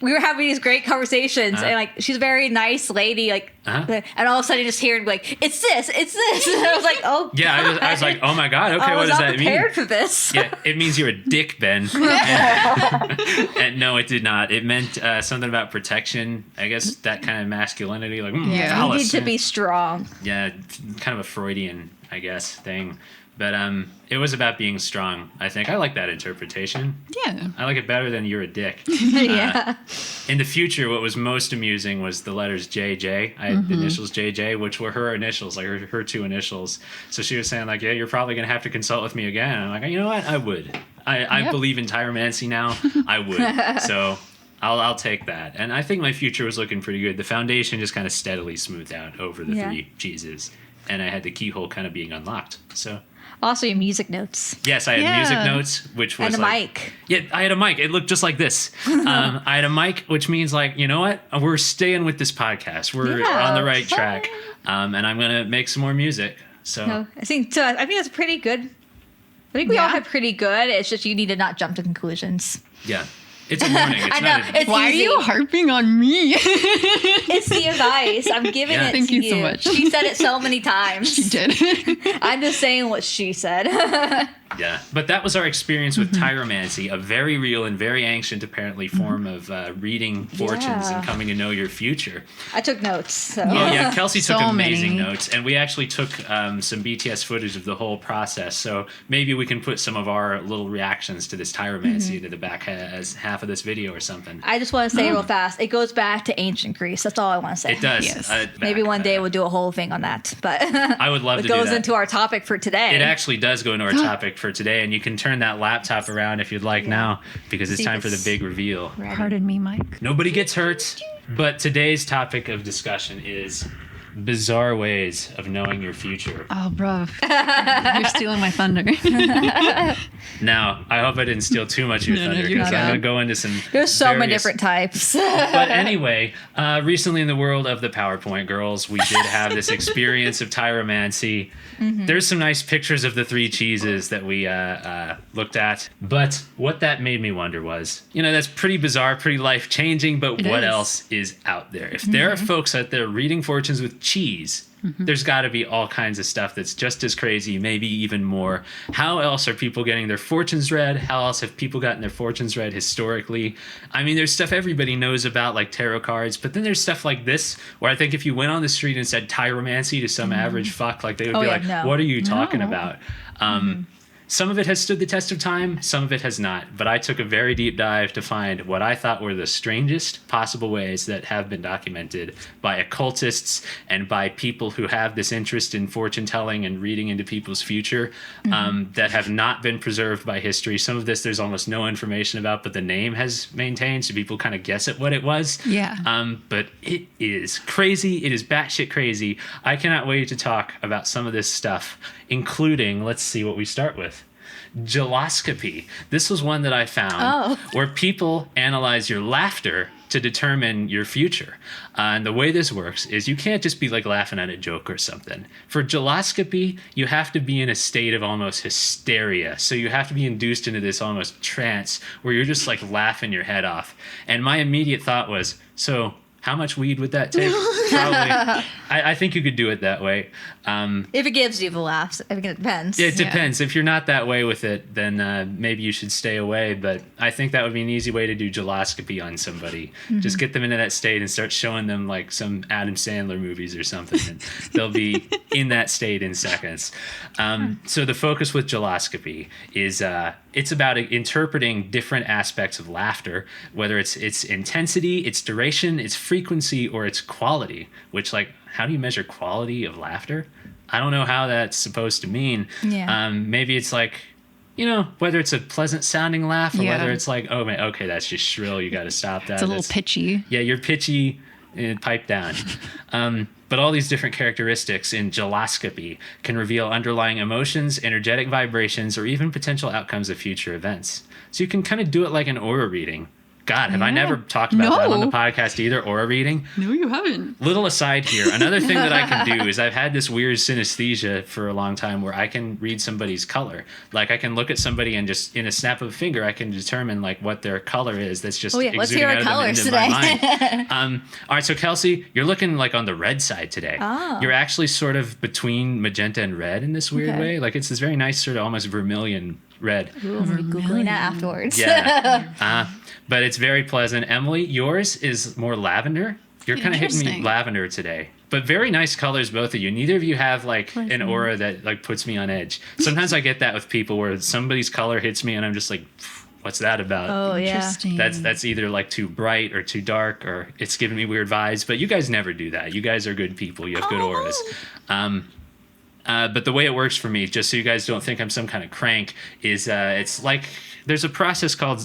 [SPEAKER 2] we were having these great conversations and like she's a very nice lady, like and all of a sudden just hearing like it's this. And I was like, oh
[SPEAKER 3] Yeah, I was like, oh my god, okay,
[SPEAKER 2] I
[SPEAKER 3] what
[SPEAKER 2] was
[SPEAKER 3] does
[SPEAKER 2] not
[SPEAKER 3] that mean?
[SPEAKER 2] prepared for this.
[SPEAKER 3] Yeah, it means you're a dick, Ben. And no, it did not. It meant something about protection. I guess that kind of masculinity, like
[SPEAKER 4] Yeah.
[SPEAKER 2] You
[SPEAKER 3] phallus.
[SPEAKER 2] need to be strong.
[SPEAKER 3] Yeah, kind of a Freudian, I guess, thing. But it was about being strong. I think I like that interpretation.
[SPEAKER 4] Yeah.
[SPEAKER 3] I like it better than you're a dick.
[SPEAKER 2] Yeah.
[SPEAKER 3] In the future, what was most amusing was the letters JJ. I had the initials JJ, which were her initials, like her two initials. So she was saying, like, yeah, you're probably going to have to consult with me again. And I'm like, you know what? I would. I
[SPEAKER 4] Yep.
[SPEAKER 3] believe in tyromancy now. I would. So I'll take that. And I think my future was looking pretty good. The foundation just kind of steadily smoothed out over the three cheeses. And I had the keyhole kind of being unlocked. So...
[SPEAKER 2] Also, your music notes
[SPEAKER 3] Yes, I had
[SPEAKER 4] Yeah.
[SPEAKER 3] music notes, which was
[SPEAKER 2] and the
[SPEAKER 3] like,
[SPEAKER 2] mic.
[SPEAKER 3] Yeah, I had a mic. It looked just like this. I had a mic, which means like, you know what? We're staying with this podcast. We're
[SPEAKER 2] Yeah.
[SPEAKER 3] on the right track. And I'm gonna make some more music. So
[SPEAKER 2] No, I think that's pretty good. I think we all
[SPEAKER 4] Yeah.
[SPEAKER 2] had pretty good. It's just you need to not jump to conclusions.
[SPEAKER 3] yeah, it's a warning. It's
[SPEAKER 2] I
[SPEAKER 3] not
[SPEAKER 2] know.
[SPEAKER 3] a,
[SPEAKER 2] It's
[SPEAKER 4] Why
[SPEAKER 2] easy.
[SPEAKER 4] are you harping on me?
[SPEAKER 2] It's the advice. I'm giving
[SPEAKER 3] Yeah.
[SPEAKER 2] it
[SPEAKER 4] Thank
[SPEAKER 2] to
[SPEAKER 4] you
[SPEAKER 2] you.
[SPEAKER 4] so much.
[SPEAKER 2] She said it so many times.
[SPEAKER 4] She did.
[SPEAKER 2] I'm just saying what she said.
[SPEAKER 3] yeah. But that was our experience with tyromancy, a very real and very ancient, apparently, form of reading fortunes
[SPEAKER 2] Yeah.
[SPEAKER 3] and coming to know your future.
[SPEAKER 2] I took notes. So.
[SPEAKER 3] Oh yeah, Kelsey took
[SPEAKER 4] So
[SPEAKER 3] amazing
[SPEAKER 4] many.
[SPEAKER 3] notes, and we actually took some BTS footage of the whole process. So maybe we can put some of our little reactions to this tyromancy into the back as half of this video or something.
[SPEAKER 2] I just want to say real fast. It goes back to ancient Greece. That's all I want to say.
[SPEAKER 3] It does.
[SPEAKER 4] Yes.
[SPEAKER 2] Maybe
[SPEAKER 3] back,
[SPEAKER 2] one day we'll do a whole thing on that. But
[SPEAKER 3] I would love
[SPEAKER 2] it
[SPEAKER 3] to do
[SPEAKER 2] goes
[SPEAKER 3] that.
[SPEAKER 2] into our topic for today.
[SPEAKER 3] It actually does go into our topic for today, and you can turn that laptop around if you'd like now, because it's
[SPEAKER 2] See
[SPEAKER 3] time
[SPEAKER 2] if
[SPEAKER 3] for the
[SPEAKER 2] it's
[SPEAKER 3] big reveal.
[SPEAKER 2] ready.
[SPEAKER 4] Pardon me, Mike.
[SPEAKER 3] Nobody gets hurt, but today's topic of discussion is bizarre ways of knowing your future.
[SPEAKER 4] Oh, bro. You're stealing my thunder.
[SPEAKER 3] Now, I hope I didn't steal too much of your
[SPEAKER 4] No, no,
[SPEAKER 3] thunder,
[SPEAKER 4] you're
[SPEAKER 3] because I'm
[SPEAKER 4] not.
[SPEAKER 3] going to go into some
[SPEAKER 2] There's so many
[SPEAKER 3] various-
[SPEAKER 2] different types.
[SPEAKER 3] But anyway, recently in the world of the PowerPoint girls, we did have this experience of tyromancy. There's some nice pictures of the three cheeses that we looked at. But what that made me wonder was, you know, that's pretty bizarre, pretty life-changing, but
[SPEAKER 4] It
[SPEAKER 3] what
[SPEAKER 4] is.
[SPEAKER 3] else is out there? If there are folks out there reading fortunes with cheese, there's got to be all kinds of stuff that's just as crazy, maybe even more. How else are people getting their fortunes read? How else have people gotten their fortunes read historically? I mean, there's stuff everybody knows about, like tarot cards, but then there's stuff like this, where I think if you went on the street and said tyromancy to some average fuck, like they would
[SPEAKER 2] Oh,
[SPEAKER 3] be
[SPEAKER 2] yeah,
[SPEAKER 3] like,
[SPEAKER 2] no.
[SPEAKER 3] what are you talking
[SPEAKER 4] No.
[SPEAKER 3] about? Some of it has stood the test of time, some of it has not. But I took a very deep dive to find what I thought were the strangest possible ways that have been documented by occultists and by people who have this interest in fortune telling and reading into people's future, that have not been preserved by history. Some of this there's almost no information about, but the name has maintained, so people kind of guess at what it was.
[SPEAKER 4] Yeah.
[SPEAKER 3] But it is crazy. It is batshit crazy. I cannot wait to talk about some of this stuff, including, let's see what we start with. Geloscopy. This was one that I found where people analyze your laughter to determine your future. And the way this works is you can't just be like laughing at a joke or something. For geloscopy, you have to be in a state of almost hysteria. So you have to be induced into this almost trance where you're just like laughing your head off. And my immediate thought was, so how much weed would that take? Probably. I think you could do it that way.
[SPEAKER 2] If it gives you the laughs, I think it depends.
[SPEAKER 3] It depends. If you're not that way with it, then maybe you should stay away. But I think that would be an easy way to do geloscopy on somebody. Just get them into that state and start showing them like some Adam Sandler movies or something. And they'll be in that state in seconds. So the focus with geloscopy is it's about interpreting different aspects of laughter, whether it's its intensity, its duration, its frequency, or its quality, which like, how do you measure quality of laughter? I don't know how that's supposed to mean.
[SPEAKER 2] Yeah.
[SPEAKER 3] Maybe it's like, you know, whether it's a pleasant sounding laugh or whether it's like, oh man, okay, that's just shrill. You got to stop that.
[SPEAKER 4] It's a little pitchy.
[SPEAKER 3] Yeah, you're pitchy. Pipe down. But all these different characteristics in geloscopy can reveal underlying emotions, energetic vibrations, or even potential outcomes of future events. So you can kind of do it like an aura reading. God, have I never talked about that on the podcast either, aura reading?
[SPEAKER 4] No, you haven't.
[SPEAKER 3] Little aside here, another thing that I can do is I've had this weird synesthesia for a long time where I can read somebody's color. Like I can look at somebody and just in a snap of a finger, I can determine like what their color is. That's just
[SPEAKER 2] let's hear our colors today.
[SPEAKER 3] My mind. All right, so Kelsey, you're looking like on the red side today.
[SPEAKER 2] Oh.
[SPEAKER 3] You're actually sort of between magenta and red in this weird way. Like it's this very nice sort of almost vermilion red.
[SPEAKER 2] Ooh, I'm gonna be Googling that afterwards.
[SPEAKER 3] Yeah. But it's very pleasant. Emily, yours is more lavender. You're kind of hitting me lavender today. But very nice colors, both of you. Neither of you have like an aura that like puts me on edge. Sometimes I get that with people where somebody's color hits me and I'm just like, what's that about?
[SPEAKER 2] Oh, yeah.
[SPEAKER 4] Interesting.
[SPEAKER 3] That's either like too bright or too dark or it's giving me weird vibes. But you guys never do that. You guys are good people. You have good auras. But the way it works for me, just so you guys don't think I'm some kind of crank, is it's like there's a process called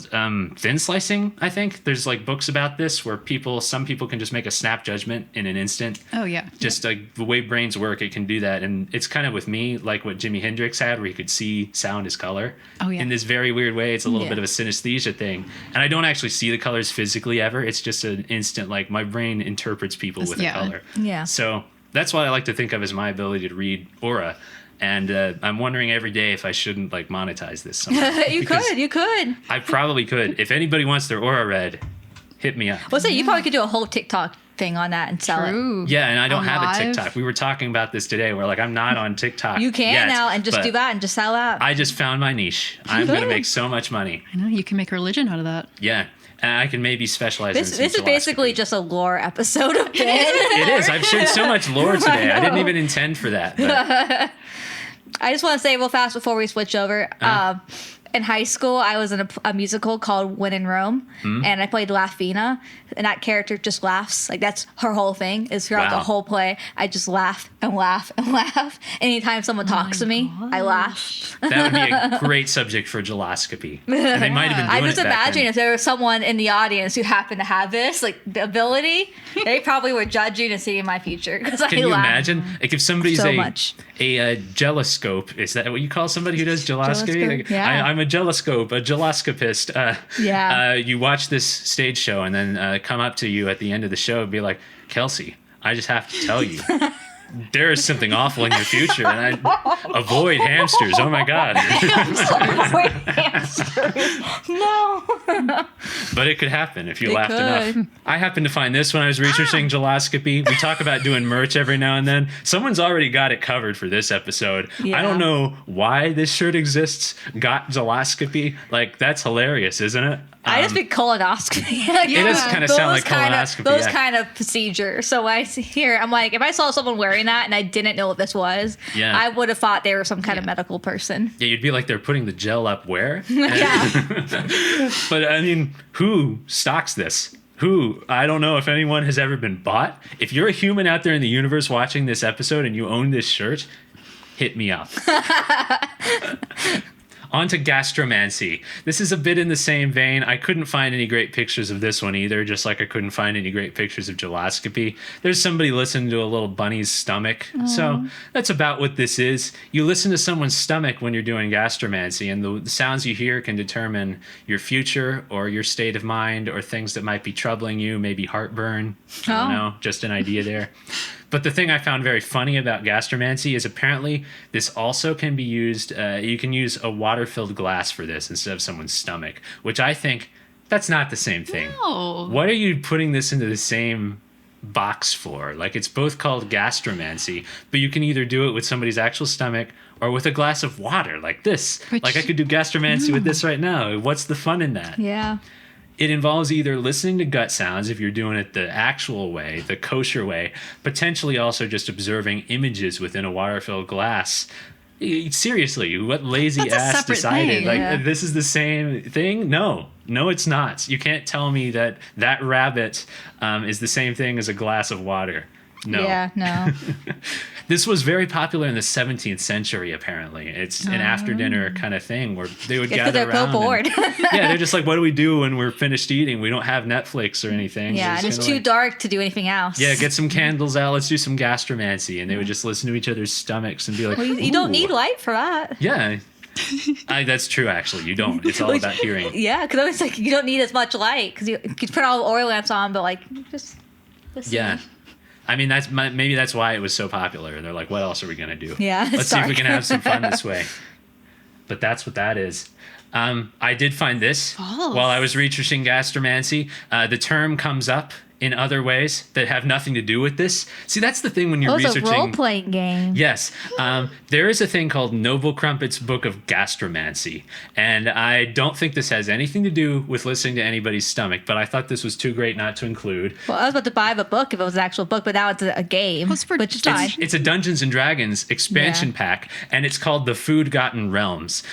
[SPEAKER 3] thin slicing, I think. There's like books about this where some people can just make a snap judgment in an instant.
[SPEAKER 4] Oh, yeah.
[SPEAKER 3] Just like the way brains work, it can do that. And it's kind of with me, like what Jimi Hendrix had, where he could see sound as color.
[SPEAKER 4] Oh, yeah.
[SPEAKER 3] In this very weird way. It's a little bit of a synesthesia thing. And I don't actually see the colors physically ever. It's just an instant, like my brain interprets people with a color.
[SPEAKER 2] Yeah.
[SPEAKER 3] So that's what I like to think of as my ability to read aura. And I'm wondering every day if I shouldn't like monetize this somehow.
[SPEAKER 2] You could.
[SPEAKER 3] I probably could. If anybody wants their aura read, hit me up.
[SPEAKER 2] What's it? You probably could do a whole TikTok thing on that and sell it.
[SPEAKER 3] Yeah, and I don't have a TikTok. We were talking about this today. We're like, I'm not on TikTok.
[SPEAKER 2] You can
[SPEAKER 3] yet,
[SPEAKER 2] now and just do that and just sell that.
[SPEAKER 3] I just found my niche. I'm going to make so much money.
[SPEAKER 4] I know, you can make a religion out of that.
[SPEAKER 3] Yeah. I can maybe specialize in some
[SPEAKER 2] This is basically just a lore episode of Ben.
[SPEAKER 3] It is. I've shared so much lore today. I didn't even intend for that. But.
[SPEAKER 2] I just want to say real fast before we switch over. In high school, I was in a musical called When in Rome, and I played Laugh-Fina, and that character just laughs. Like, that's her whole thing, is throughout the whole play, I just laugh and laugh and laugh. Anytime someone talks to me, I laugh.
[SPEAKER 3] That would be a great subject for geloscopy. And they might have been doing
[SPEAKER 2] I just imagine if there was someone in the audience who happened to have this, like, the ability, they probably were judging and seeing my future, because I laugh.
[SPEAKER 3] Can you imagine? Like, if somebody's
[SPEAKER 2] so
[SPEAKER 3] a geloscope, is that what you call somebody who does geloscopy? Like,
[SPEAKER 2] yeah.
[SPEAKER 3] I'm a geloscope, a geloscopist. You watch this stage show and then come up to you at the end of the show and be like, Kelsey, I just have to tell you, there is something awful in your future, and I avoid hamsters. Oh my God.
[SPEAKER 2] Avoid hamsters. No.
[SPEAKER 3] But it could happen if you
[SPEAKER 2] It
[SPEAKER 3] laughed
[SPEAKER 2] could.
[SPEAKER 3] enough. I happened to find this when I was researching geloscopy. We talk about doing merch every now and then. Someone's already got it covered for this episode.
[SPEAKER 2] Yeah.
[SPEAKER 3] I don't know why this shirt exists. Got geloscopy. Like, that's hilarious, isn't it?
[SPEAKER 2] I just think colonoscopy. Like,
[SPEAKER 4] It does
[SPEAKER 3] kinda sound like
[SPEAKER 2] kind of-
[SPEAKER 3] colonoscopy,
[SPEAKER 2] Those
[SPEAKER 3] yeah.
[SPEAKER 2] kind of procedures. So when I see here, I'm like, if I saw someone wearing that and I didn't know what this was,
[SPEAKER 3] Yeah.
[SPEAKER 2] I would have thought they were some kind of medical person.
[SPEAKER 3] Yeah, you'd be like, they're putting the gel up where?
[SPEAKER 2] Yeah.
[SPEAKER 3] But I mean, who stocks this? Who? I don't know if anyone has ever been bought. If you're a human out there in the universe watching this episode and you own this shirt, hit me up. On to gastromancy. This is a bit in the same vein. I couldn't find any great pictures of this one either, just like I couldn't find any great pictures of geloscopy. There's somebody listening to a little bunny's stomach. So that's about what this is. You listen to someone's stomach when you're doing gastromancy, and the sounds you hear can determine your future or your state of mind or things that might be troubling you, maybe heartburn. I don't
[SPEAKER 2] Oh.
[SPEAKER 3] know, just an idea there. But the thing I found very funny about gastromancy is apparently this also can be used. You can use a water-filled glass for this instead of someone's stomach, which I think that's not the same thing.
[SPEAKER 4] No.
[SPEAKER 3] What are you putting this into the same box for? Like, it's both called gastromancy, but you can either do it with somebody's actual stomach or with a glass of water like this.
[SPEAKER 4] Which-
[SPEAKER 3] Like, I could do gastromancy with this right now. What's the fun in that?
[SPEAKER 2] Yeah.
[SPEAKER 3] It involves either listening to gut sounds if you're doing it the actual way, the kosher way, potentially also just observing images within a water-filled glass. Seriously, what lazy
[SPEAKER 4] That's a
[SPEAKER 3] ass
[SPEAKER 4] separate
[SPEAKER 3] decided?
[SPEAKER 4] thing.
[SPEAKER 3] Like,
[SPEAKER 2] Yeah.
[SPEAKER 3] this is the same thing? No, it's not. You can't tell me that that rabbit is the same thing as a glass of water. No.
[SPEAKER 2] Yeah, no.
[SPEAKER 3] This was very popular in the 17th century, apparently. It's an after-dinner kind of thing where they would
[SPEAKER 2] Because
[SPEAKER 3] gather
[SPEAKER 2] they're so
[SPEAKER 3] around.
[SPEAKER 2] bored.
[SPEAKER 3] Yeah, they're just like, what do we do when we're finished eating? We don't have Netflix or anything.
[SPEAKER 2] Yeah,
[SPEAKER 3] We're
[SPEAKER 2] and
[SPEAKER 3] just
[SPEAKER 2] it's
[SPEAKER 3] gonna,
[SPEAKER 2] too dark to do anything else.
[SPEAKER 3] Yeah, get some candles out. Let's do some gastromancy. And they would just listen to each other's stomachs and be like,
[SPEAKER 2] Well, you don't
[SPEAKER 3] "Ooh."
[SPEAKER 2] need light for that.
[SPEAKER 3] Yeah. That's true, actually. You don't. It's all about hearing.
[SPEAKER 2] Yeah, because I was like, you don't need as much light because you could put all the oil lamps on, but like, just listen.
[SPEAKER 3] Yeah. I mean, maybe that's why it was so popular. And they're like, what else are we going to do?
[SPEAKER 2] Yeah,
[SPEAKER 3] Let's
[SPEAKER 2] it's
[SPEAKER 3] see if we
[SPEAKER 2] dark.
[SPEAKER 3] can have some fun this way. But that's what that is. I did find this
[SPEAKER 4] False.
[SPEAKER 3] while I was researching gastromancy. The term comes up in other ways that have nothing to do with this. See, that's the thing when you're
[SPEAKER 2] Oh, it's a
[SPEAKER 3] researching.
[SPEAKER 2] role playing game.
[SPEAKER 3] Yes. There is a thing called Noble Crumpet's Book of Gastromancy. And I don't think this has anything to do with listening to anybody's stomach, but I thought this was too great not to include.
[SPEAKER 2] Well, I was about to buy the book if it was an actual book, but now it's a game,
[SPEAKER 4] Well, it's for-
[SPEAKER 2] which is fine.
[SPEAKER 3] It's a Dungeons and Dragons expansion
[SPEAKER 2] Yeah.
[SPEAKER 3] pack, and it's called the Food Gotten Realms.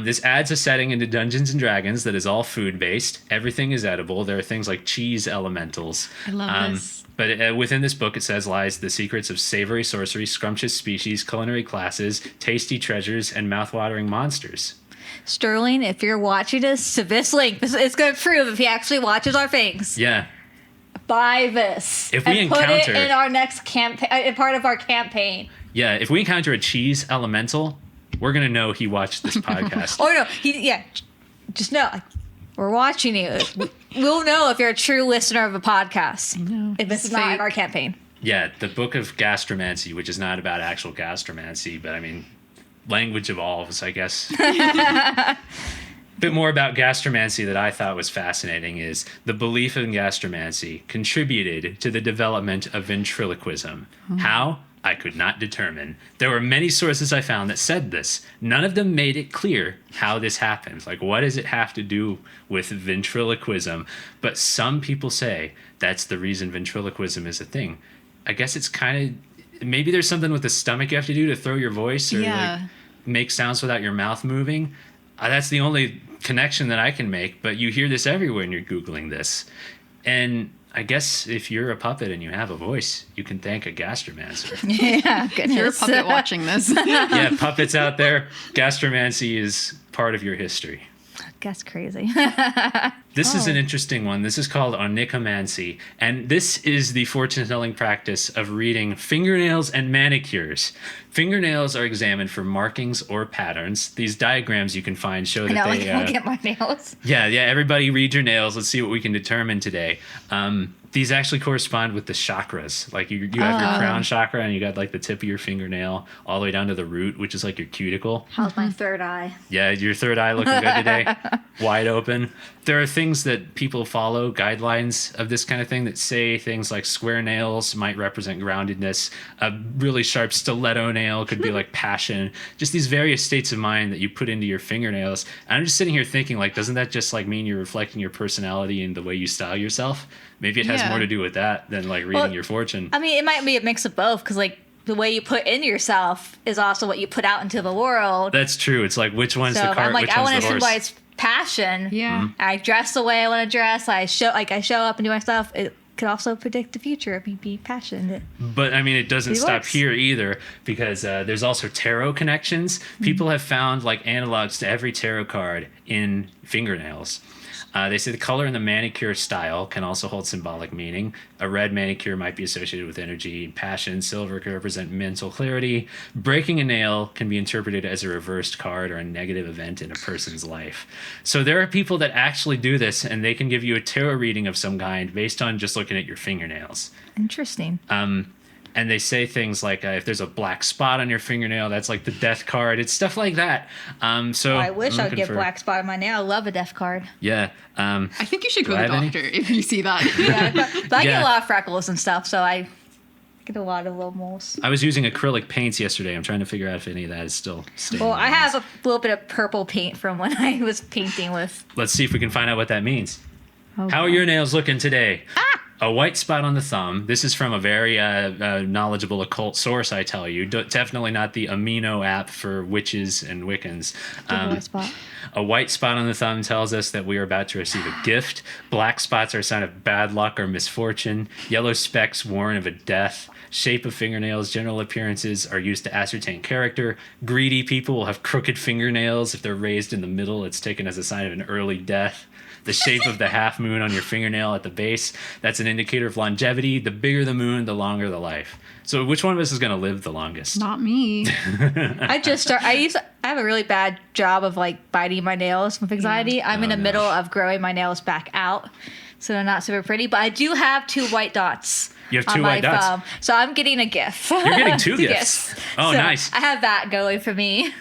[SPEAKER 3] This adds a setting into Dungeons and Dragons that is all food based. Everything is edible. There are things like cheese elementals.
[SPEAKER 4] I love this.
[SPEAKER 3] But within this book, it says lies the secrets of savory sorcery, scrumptious species, culinary classes, tasty treasures, and mouthwatering monsters.
[SPEAKER 2] Sterling, if you're watching this to this link, it's going to prove if he actually watches our things.
[SPEAKER 3] Yeah.
[SPEAKER 2] Buy this.
[SPEAKER 3] If we
[SPEAKER 2] and put it
[SPEAKER 3] encounter-
[SPEAKER 2] in our next campaign, part of our campaign.
[SPEAKER 3] Yeah. If we encounter a cheese elemental, we're going to know he watched this podcast.
[SPEAKER 2] Or no, just know, like, we're watching you. We'll know if you're a true listener of a podcast.
[SPEAKER 4] know.
[SPEAKER 2] If it's
[SPEAKER 4] It's
[SPEAKER 2] not in
[SPEAKER 4] fake.
[SPEAKER 2] our campaign.
[SPEAKER 3] Yeah, the Book of Gastromancy, which is not about actual gastromancy, but I mean, language evolves, I guess. Bit more about gastromancy that I thought was fascinating is the belief in gastromancy contributed to the development of ventriloquism. How? I could not determine. There were many sources I found that said this. None of them made it clear how this happened. Like, what does it have to do with ventriloquism? But some people say that's the reason ventriloquism is a thing. I guess it's kind of, maybe there's something with the stomach you have to do to throw your voice or
[SPEAKER 4] Yeah.
[SPEAKER 3] like make sounds without your mouth moving. That's the only connection that I can make, but you hear this everywhere when you're Googling this. And I guess if you're a puppet and you have a voice, you can thank a gastromancer.
[SPEAKER 2] Yeah,
[SPEAKER 4] If you're a
[SPEAKER 2] goodness.
[SPEAKER 4] puppet watching this.
[SPEAKER 3] Yeah, puppets out there, gastromancy is part of your history.
[SPEAKER 2] That's crazy.
[SPEAKER 3] This is an interesting one. This is called onychomancy, and this is the fortune-telling practice of reading fingernails and manicures. Fingernails are examined for markings or patterns. These diagrams you can find show that
[SPEAKER 2] No, I
[SPEAKER 3] they...
[SPEAKER 2] don't get my nails.
[SPEAKER 3] Yeah, everybody read your nails. Let's see what we can determine today. These actually correspond with the chakras. Like you have your crown chakra, and you got like the tip of your fingernail all the way down to the root, which is like your cuticle.
[SPEAKER 2] How's my third eye?
[SPEAKER 3] Yeah, your third eye looking good today, wide open. There are things that people follow, guidelines of this kind of thing, that say things like square nails might represent groundedness. A really sharp stiletto nail could be like passion. Just these various states of mind that you put into your fingernails. And I'm just sitting here thinking, like, doesn't that just like mean you're reflecting your personality in the way you style yourself? Maybe it has more to do with that than like reading your fortune.
[SPEAKER 2] I mean, it might be a mix of both, because like the way you put in yourself is also what you put out into the world.
[SPEAKER 3] That's true. It's like which one's
[SPEAKER 2] So
[SPEAKER 3] the
[SPEAKER 2] if
[SPEAKER 3] cart,
[SPEAKER 2] I'm like,
[SPEAKER 3] which
[SPEAKER 2] I
[SPEAKER 3] one's
[SPEAKER 2] want
[SPEAKER 3] the
[SPEAKER 2] to
[SPEAKER 3] horse.
[SPEAKER 2] symbolize passion.
[SPEAKER 4] Yeah.
[SPEAKER 2] I dress the way I want to dress. I show up and do my stuff. It could also predict the future of me being passionate.
[SPEAKER 3] But I mean, it doesn't stop here either, because there's also tarot connections. People have found like analogs to every tarot card in fingernails. They say the color and the manicure style can also hold symbolic meaning. A red manicure might be associated with energy and passion. Silver could represent mental clarity. Breaking a nail can be interpreted as a reversed card or a negative event in a person's life. So there are people that actually do this, and they can give you a tarot reading of some kind based on just looking at your fingernails.
[SPEAKER 2] Interesting.
[SPEAKER 3] And they say things like, if there's a black spot on your fingernail, that's like the death card. It's stuff like that. So
[SPEAKER 2] I wish
[SPEAKER 3] I'm
[SPEAKER 2] I could get black spot on my nail. I love a death card.
[SPEAKER 3] Yeah.
[SPEAKER 4] I think you should go
[SPEAKER 3] Do
[SPEAKER 4] to the
[SPEAKER 3] I have any?
[SPEAKER 4] doctor if you see that.
[SPEAKER 2] But I get
[SPEAKER 3] Yeah.
[SPEAKER 2] a lot of freckles and stuff, so I get a lot of little moles.
[SPEAKER 3] I was using acrylic paints yesterday. I'm trying to figure out if any of that is still staying.
[SPEAKER 2] Well, I have a little bit of purple paint from when I was painting with.
[SPEAKER 3] Let's see if we can find out what that means.
[SPEAKER 2] Oh,
[SPEAKER 3] How are
[SPEAKER 2] God.
[SPEAKER 3] your nails looking today? A white spot on the thumb. This is from a very knowledgeable occult source, I tell you. Definitely not the Amino app for witches and Wiccans.
[SPEAKER 2] White spot.
[SPEAKER 3] A white spot on the thumb tells us that we are about to receive a gift. Black spots are a sign of bad luck or misfortune. Yellow specks warn of a death. Shape of fingernails, general appearances are used to ascertain character. Greedy people will have crooked fingernails. If they're raised in the middle, it's taken as a sign of an early death. The shape of the half moon on your fingernail at the base, that's an indicator of longevity. The bigger the moon, the longer the life. So which one of us is going to live the longest?
[SPEAKER 4] Not me.
[SPEAKER 2] I have a really bad job of like biting my nails with anxiety. I'm in the middle of growing my nails back out, so they're not super pretty. But I do have 2 white dots.
[SPEAKER 3] You have
[SPEAKER 2] on
[SPEAKER 3] 2
[SPEAKER 2] my
[SPEAKER 3] white dots?
[SPEAKER 2] thumb, so I'm getting a gift.
[SPEAKER 3] You're getting 2
[SPEAKER 2] Two
[SPEAKER 3] gifts. Oh,
[SPEAKER 2] So
[SPEAKER 3] nice.
[SPEAKER 2] I have that going for me.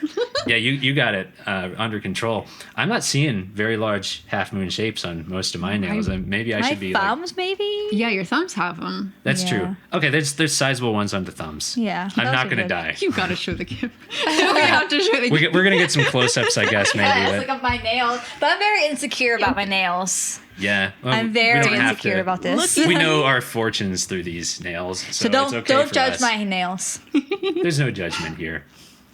[SPEAKER 3] Yeah, you got it under control. I'm not seeing very large half moon shapes on most of my nails. And maybe I
[SPEAKER 2] My
[SPEAKER 3] should be like,
[SPEAKER 2] thumbs, maybe.
[SPEAKER 4] Yeah, your thumbs have them.
[SPEAKER 3] that's
[SPEAKER 2] Yeah.
[SPEAKER 3] true. Okay, there's sizable ones on the thumbs.
[SPEAKER 2] Yeah,
[SPEAKER 3] I'm
[SPEAKER 2] those
[SPEAKER 3] not
[SPEAKER 2] are
[SPEAKER 3] going to
[SPEAKER 2] good.
[SPEAKER 3] die.
[SPEAKER 4] You gotta show the gift. We have to show the gift.
[SPEAKER 3] We're going to get some close-ups, I guess, maybe.
[SPEAKER 2] Yeah,
[SPEAKER 3] but-
[SPEAKER 2] it's like of my nails, but I'm very insecure about my nails.
[SPEAKER 3] yeah. Well,
[SPEAKER 2] I'm
[SPEAKER 3] we
[SPEAKER 2] very
[SPEAKER 3] don't have
[SPEAKER 2] insecure
[SPEAKER 3] to-
[SPEAKER 2] about this.
[SPEAKER 3] We know our fortunes through these nails, so,
[SPEAKER 2] So don't
[SPEAKER 3] it's okay
[SPEAKER 2] don't
[SPEAKER 3] for
[SPEAKER 2] judge
[SPEAKER 3] us.
[SPEAKER 2] my nails.
[SPEAKER 3] There's no judgment here.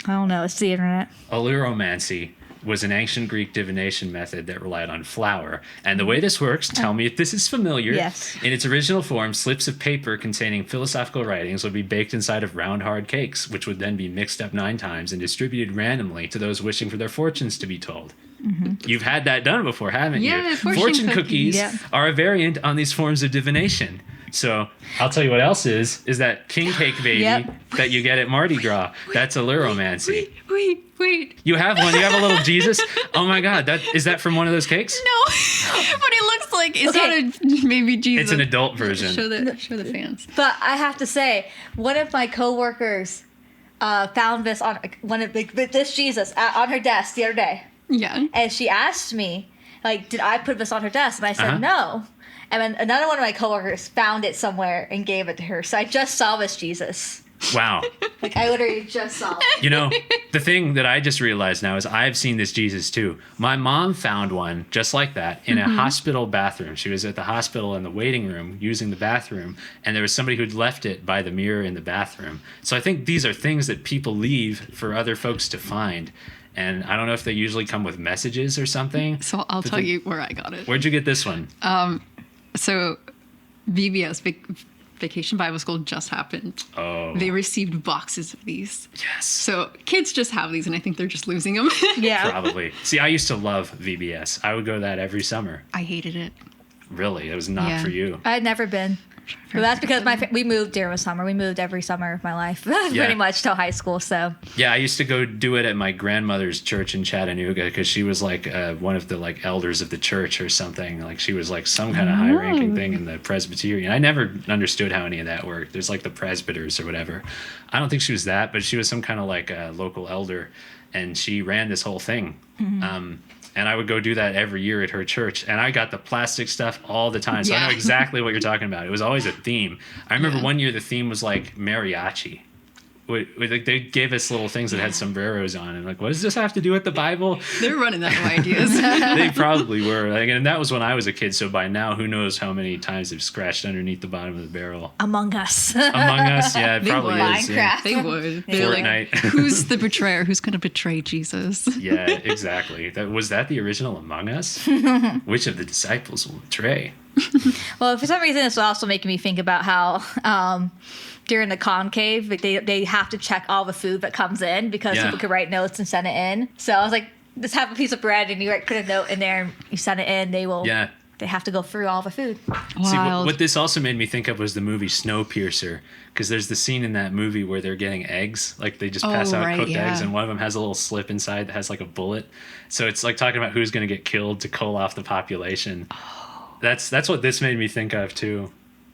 [SPEAKER 2] I don't know. It's the internet.
[SPEAKER 3] Alluromancy was an ancient Greek divination method that relied on flour. And the way this works, tell me if this is familiar.
[SPEAKER 2] Yes.
[SPEAKER 3] In its original form, slips of paper containing philosophical writings would be baked inside of round, hard cakes, which would then be mixed up 9 times and distributed randomly to those wishing for their fortunes to be told. You've had that done before, haven't
[SPEAKER 4] Yeah,
[SPEAKER 3] you?
[SPEAKER 4] fortune
[SPEAKER 3] cookies
[SPEAKER 4] cookies.
[SPEAKER 2] Yeah.
[SPEAKER 3] are a variant on these forms of divination. So I'll tell you what else is that king cake baby
[SPEAKER 2] Yep.
[SPEAKER 3] that you get at Mardi Gras. That's alluromancy.
[SPEAKER 4] Wait.
[SPEAKER 3] You have one. You have a little Jesus. Oh my God! Is that from one of those cakes?
[SPEAKER 4] No, but it looks like it's
[SPEAKER 2] Okay.
[SPEAKER 4] not a maybe Jesus.
[SPEAKER 3] It's an adult version.
[SPEAKER 4] Show the fans.
[SPEAKER 2] But I have to say, one of my coworkers found this on one of this Jesus on her desk the other day,
[SPEAKER 4] Yeah.
[SPEAKER 2] and she asked me, like, did I put this on her desk? And I said
[SPEAKER 3] Uh-huh.
[SPEAKER 2] no. And then another one of my coworkers found it somewhere and gave it to her. So I just saw this Jesus.
[SPEAKER 3] Wow.
[SPEAKER 2] Like I literally just saw it.
[SPEAKER 3] You know, the thing that I just realized now is I've seen this Jesus too. My mom found one just like that in a hospital bathroom. She was at the hospital in the waiting room using the bathroom, and there was somebody who'd left it by the mirror in the bathroom. So I think these are things that people leave for other folks to find. And I don't know if they usually come with messages or something.
[SPEAKER 4] So I'll
[SPEAKER 3] But
[SPEAKER 4] tell
[SPEAKER 3] the-
[SPEAKER 4] you where I got it.
[SPEAKER 3] Where'd you get this one?
[SPEAKER 4] So VBS, Vacation Bible School, just happened.
[SPEAKER 3] Oh,
[SPEAKER 4] They received boxes of these.
[SPEAKER 3] yes.
[SPEAKER 4] So kids just have these, and I think they're just losing them.
[SPEAKER 2] Yeah.
[SPEAKER 3] Probably. See, I used to love VBS. I would go to that every summer.
[SPEAKER 4] I hated it.
[SPEAKER 3] Really, it was not
[SPEAKER 4] Yeah.
[SPEAKER 3] for you.
[SPEAKER 2] I had never been. But that's because we moved during the summer. We moved every summer of my life, pretty much till high school. So
[SPEAKER 3] yeah, I used to go do it at my grandmother's church in Chattanooga because she was like one of the like elders of the church or something. Like she was like some kind of high-ranking thing in the Presbyterian. I never understood how any of that worked. There's like the presbyters or whatever. I don't think she was that, but she was some kind of like a local elder, and she ran this whole thing. And I would go do that every year at her church. And I got the plastic stuff all the time. So I know exactly what you're talking about. It was always a theme. I remember one year the theme was like mariachi. Like they gave us little things that had sombreros on, and like, what does this have to do with the Bible?
[SPEAKER 4] They're running out of ideas.
[SPEAKER 3] They probably were. Like, and that was when I was a kid. So by now, who knows how many times they've scratched underneath the bottom of the barrel?
[SPEAKER 2] Among Us.
[SPEAKER 3] Among Us, yeah, it
[SPEAKER 4] They
[SPEAKER 3] probably
[SPEAKER 4] would.
[SPEAKER 3] is. Yeah.
[SPEAKER 2] Minecraft.
[SPEAKER 4] They would. They're like,
[SPEAKER 3] Fortnite.
[SPEAKER 4] who's the betrayer? Who's going to betray Jesus?
[SPEAKER 3] Yeah, exactly. Was that the original Among Us? Which of the disciples will betray?
[SPEAKER 2] Well, for some reason, it's also making me think about how during the conclave, like they have to check all the food that comes in because people could write notes and send it in. So I was like, just have a piece of bread and you put a note in there and you send it in. They will. Yeah. They have to go through all the food.
[SPEAKER 3] See, what this also made me think of was the movie Snowpiercer, because there's the scene in that movie where they're getting eggs, like they just pass out cooked eggs, and one of them has a little slip inside that has like a bullet. So it's like talking about who's going to get killed to cull off the population. That's what this made me think of too.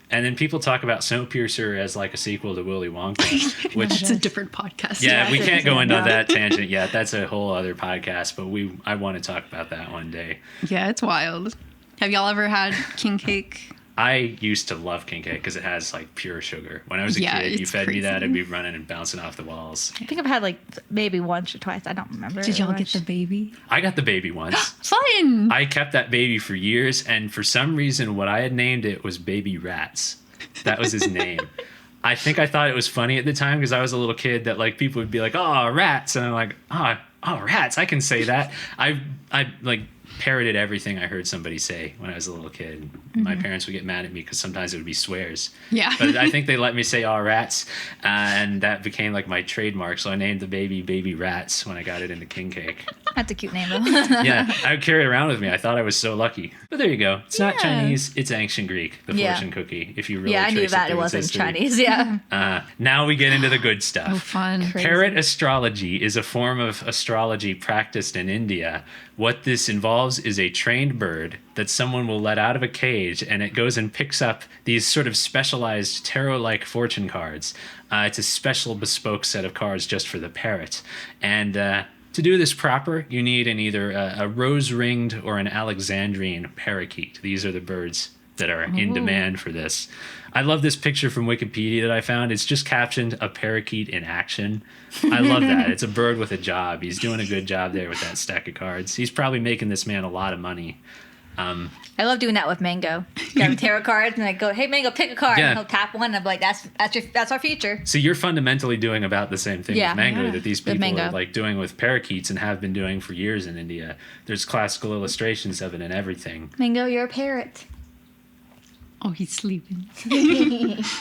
[SPEAKER 3] And then people talk about Snowpiercer as like a sequel to Willy Wonka, which
[SPEAKER 4] it's a different podcast.
[SPEAKER 3] Yeah, we can't go into that tangent yet. That's a whole other podcast, but I want to talk about that one day.
[SPEAKER 4] Yeah, it's wild. Have y'all ever had king cake?
[SPEAKER 3] I used to love king cake because it has like pure sugar. When I was a kid, you fed me that, I'd be running and bouncing off the walls.
[SPEAKER 2] I think I've had like maybe once or twice. I don't remember.
[SPEAKER 4] Did y'all get the baby?
[SPEAKER 3] I got the baby once.
[SPEAKER 4] Fun!
[SPEAKER 3] I kept that baby for years, and for some reason, what I had named it was Baby Rats. That was his name. I think I thought it was funny at the time because I was a little kid that like people would be like, "Oh, rats," and I'm like, "Oh, rats! I can say that." I like parroted everything I heard somebody say when I was a little kid. My parents would get mad at me because sometimes it would be swears.
[SPEAKER 4] Yeah.
[SPEAKER 3] But I think they let me say "all rats," and that became like my trademark. So I named the baby Rats when I got it into king cake.
[SPEAKER 2] That's a cute name though.
[SPEAKER 3] Yeah, I would carry it around with me. I thought I was so lucky. But there you go. It's not Chinese. It's ancient Greek. The fortune cookie. If you really
[SPEAKER 2] I knew that it wasn't Chinese. Yeah.
[SPEAKER 3] Now we get into the good stuff.
[SPEAKER 4] Oh, fun.
[SPEAKER 3] Parrot astrology is a form of astrology practiced in India. What this involves is a trained bird that someone will let out of a cage, and it goes and picks up these sort of specialized tarot-like fortune cards. It's a special bespoke set of cards just for the parrot. And to do this proper, you need either a rose-ringed or an Alexandrine parakeet. These are the birds that are in demand for this. I love this picture from Wikipedia that I found. It's just captioned "a parakeet in action." I love that. It's a bird with a job. He's doing a good job there with that stack of cards. He's probably making this man a lot of money.
[SPEAKER 2] I love doing that with Mango. Got a tarot cards, and I go, "Hey, Mango, pick a card." And he'll tap one, and I'm like, "That's our future."
[SPEAKER 3] So you're fundamentally doing about the same thing with Mango that these people
[SPEAKER 2] Mango.
[SPEAKER 3] are like doing with parakeets and have been doing for years in India. There's classical illustrations of it and everything.
[SPEAKER 2] Mango, you're a parrot.
[SPEAKER 4] Oh, he's sleeping.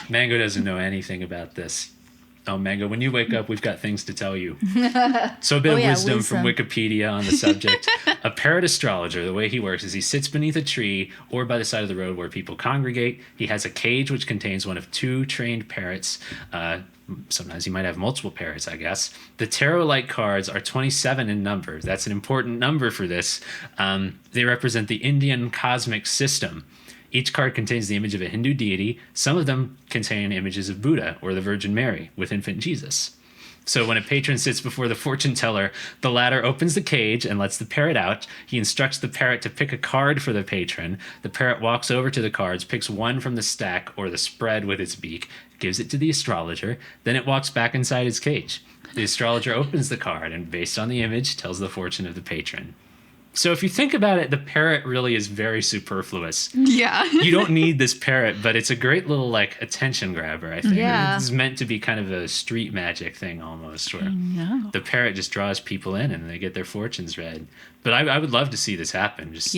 [SPEAKER 3] Mango doesn't know anything about this. Oh, Mango, when you wake up, we've got things to tell you. So a bit of wisdom from Wikipedia on the subject. A parrot astrologer, the way he works is he sits beneath a tree or by the side of the road where people congregate. He has a cage which contains one of two trained parrots. Sometimes you might have multiple parrots, I guess. The tarot-like cards are 27 in number. That's an important number for this. They represent the Indian cosmic system. Each card contains the image of a Hindu deity. Some of them contain images of Buddha or the Virgin Mary with infant Jesus. So when a patron sits before the fortune teller, the latter opens the cage and lets the parrot out. He instructs the parrot to pick a card for the patron. The parrot walks over to the cards, picks one from the stack or the spread with its beak, gives it to the astrologer. Then it walks back inside its cage. The astrologer opens the card and, based on the image, tells the fortune of the patron. So if you think about it, the parrot really is very superfluous.
[SPEAKER 4] Yeah.
[SPEAKER 3] You don't need this parrot, but it's a great little like attention grabber, I think.
[SPEAKER 2] Yeah.
[SPEAKER 3] It's meant to be kind of a street magic thing almost, where the parrot just draws people in and they get their fortunes read. But I would love to see this happen. Just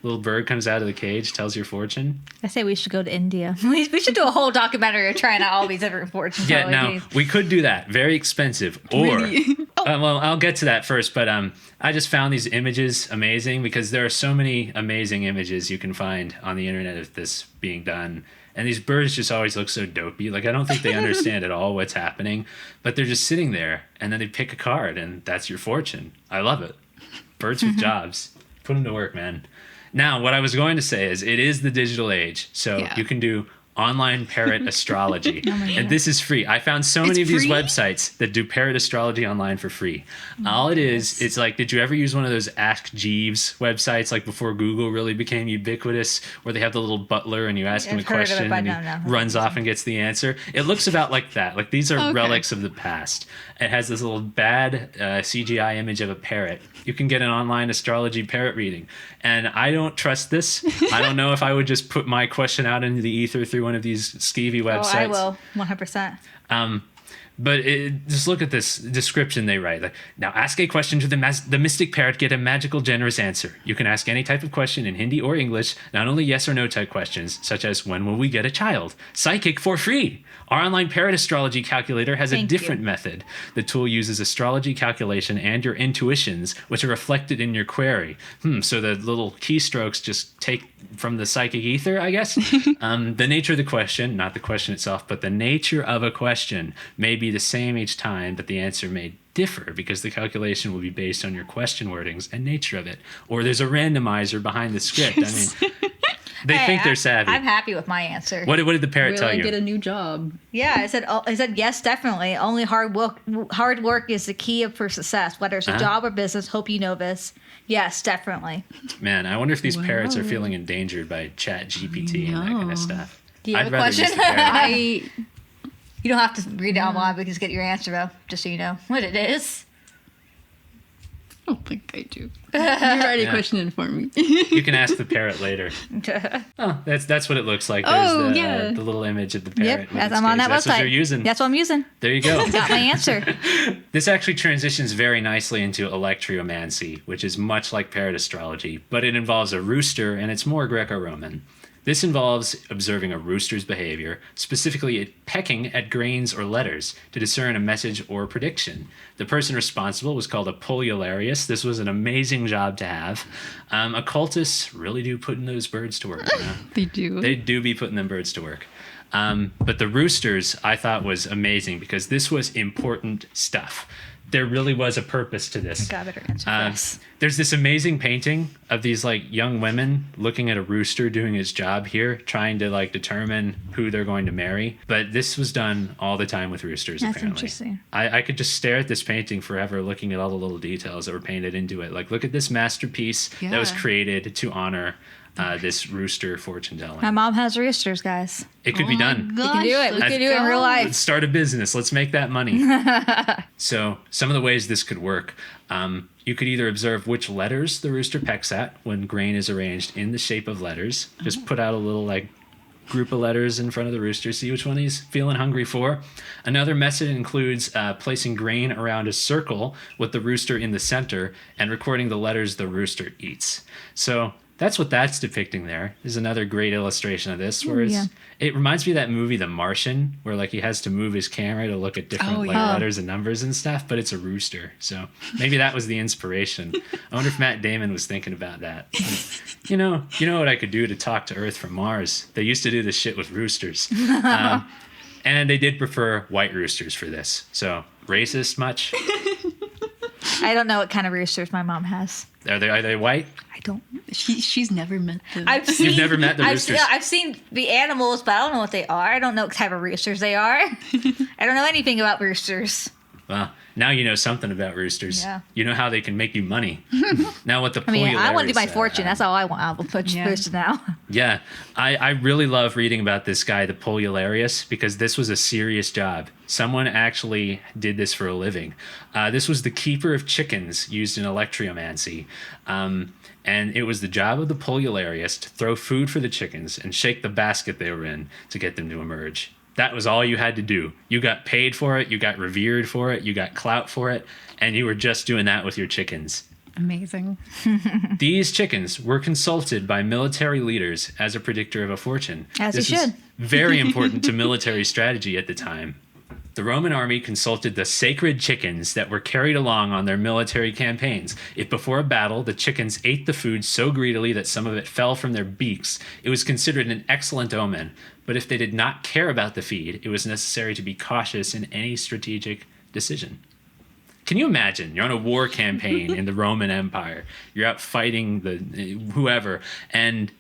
[SPEAKER 3] little bird comes out of the cage, tells your fortune.
[SPEAKER 2] I say we should go to India. We should do a whole documentary of trying out all these different fortunes.
[SPEAKER 3] Yeah, now we could do that. Very expensive. Or, well, I'll get to that first. But I just found these images amazing because there are so many amazing images you can find on the internet of this being done. And these birds just always look so dopey. Like, I don't think they understand at all what's happening, but they're just sitting there, and then they pick a card, and that's your fortune. I love it. Birds with jobs. Put them to work, man. Now, what I was going to say is it is the digital age, so you can do online parrot astrology. And this is free. I found so many of these websites that do parrot astrology online for free. All it is, it's like, did you ever use one of those Ask Jeeves websites, like before Google really became ubiquitous, where they have the little butler and you ask him a question and he runs off and gets the answer? It looks about like that. Like, these are relics of the past. It has this little bad CGI image of a parrot. You can get an online astrology parrot reading. And I don't trust this. I don't know if I would just put my question out into the ether through one of these skeevy websites.
[SPEAKER 2] I will, 100%.
[SPEAKER 3] But just look at this description they write. Like, now ask a question to the mystic parrot, get a magical, generous answer. You can ask any type of question in Hindi or English, not only yes or no type questions, such as, when will we get a child? Psychic for free. Our online parrot astrology calculator has a different method. The tool uses astrology calculation and your intuitions, which are reflected in your query. So the little keystrokes just take from the psychic ether, I guess. The nature of the question, not the question itself, but the nature of a question may be the same each time, but the answer may differ because the calculation will be based on your question wordings and nature of it. Or there's a randomizer behind the script. I mean, they think they're savvy.
[SPEAKER 2] I'm happy with my answer.
[SPEAKER 3] What did the parrot tell you?
[SPEAKER 4] Will I get a new job?
[SPEAKER 2] Yeah, I said yes, definitely. Only hard work is the key for success, whether it's a job or business. Hope you know this. Yes, definitely.
[SPEAKER 3] Man, I wonder if these parrots are feeling endangered by Chat GPT and that kind of stuff.
[SPEAKER 2] Do you have a question? You don't have to read it online because get your answer though, just so you know what it is.
[SPEAKER 4] I don't think I do. You're already questioning for me.
[SPEAKER 3] You can ask the parrot later. Oh, that's what it looks like. There's the little image of the parrot.
[SPEAKER 2] Yep, I'm on that website.
[SPEAKER 3] That's what you're using.
[SPEAKER 2] That's what I'm using.
[SPEAKER 3] There you go.
[SPEAKER 2] Got my answer.
[SPEAKER 3] This actually transitions very nicely into electriomancy, which is much like parrot astrology, but it involves a rooster and it's more Greco-Roman. This involves observing a rooster's behavior, specifically pecking at grains or letters to discern a message or prediction. The person responsible was called a polyolarius. This was an amazing job to have. Occultists really do put those birds to work. You know?
[SPEAKER 4] They do.
[SPEAKER 3] They do be putting them birds to work. But the roosters, I thought, was amazing because this was important stuff. There really was a purpose to this.
[SPEAKER 2] I got a better answer for this.
[SPEAKER 3] There's this amazing painting of these like young women looking at a rooster doing his job here, trying to like determine who they're going to marry. But this was done all the time with roosters.
[SPEAKER 2] That's
[SPEAKER 3] apparently.
[SPEAKER 2] Interesting.
[SPEAKER 3] I could just stare at this painting forever, looking at all the little details that were painted into it. Like, look at this masterpiece that was created to honor this rooster fortune telling.
[SPEAKER 2] My mom has roosters, guys.
[SPEAKER 3] It could be done.
[SPEAKER 2] We can do it. We can do it in real life.
[SPEAKER 3] Let's start a business. Let's make that money. So some of the ways this could work. You could either observe which letters the rooster pecks at when grain is arranged in the shape of letters. Just put out a little like group of letters in front of the rooster, see which one he's feeling hungry for. Another method includes placing grain around a circle with the rooster in the center and recording the letters the rooster eats. So that's what that's depicting there. Is another great illustration of this, where it reminds me of that movie The Martian, where like he has to move his camera to look at different letters and numbers and stuff, but it's a rooster. So maybe that was the inspiration. I wonder if Matt Damon was thinking about that. You know what I could do to talk to Earth from Mars? They used to do this shit with roosters. And they did prefer white roosters for this. So racist much?
[SPEAKER 2] I don't know what kind of roosters my mom has.
[SPEAKER 3] Are they white?
[SPEAKER 2] I don't.
[SPEAKER 4] She's never met them.
[SPEAKER 3] You've never met the roosters?
[SPEAKER 2] I've seen the animals, but I don't know what they are. I don't know what type of roosters they are. I don't know anything about roosters.
[SPEAKER 3] Well, now you know something about roosters. Yeah. You know how they can make you money. Now what the
[SPEAKER 2] I want to do my fortune. That's all I want out of roosters now.
[SPEAKER 3] Yeah. I really love reading about this guy, the Polyolarius, because this was a serious job. Someone actually did this for a living. This was the keeper of chickens used in electriomancy. And it was the job of the Polyolarius to throw food for the chickens and shake the basket they were in to get them to emerge. That was all you had to do. You got paid for it, you got revered for it, you got clout for it, and you were just doing that with your chickens.
[SPEAKER 4] Amazing.
[SPEAKER 3] These chickens were consulted by military leaders as a predictor of a fortune.
[SPEAKER 2] As you should.
[SPEAKER 3] Very important to military strategy at the time. The Roman army consulted the sacred chickens that were carried along on their military campaigns. If before a battle the chickens ate the food so greedily that some of it fell from their beaks, it was considered an excellent omen. But if they did not care about the feed, it was necessary to be cautious in any strategic decision. Can you imagine? You're on a war campaign in the Roman Empire. You're out fighting whoever, and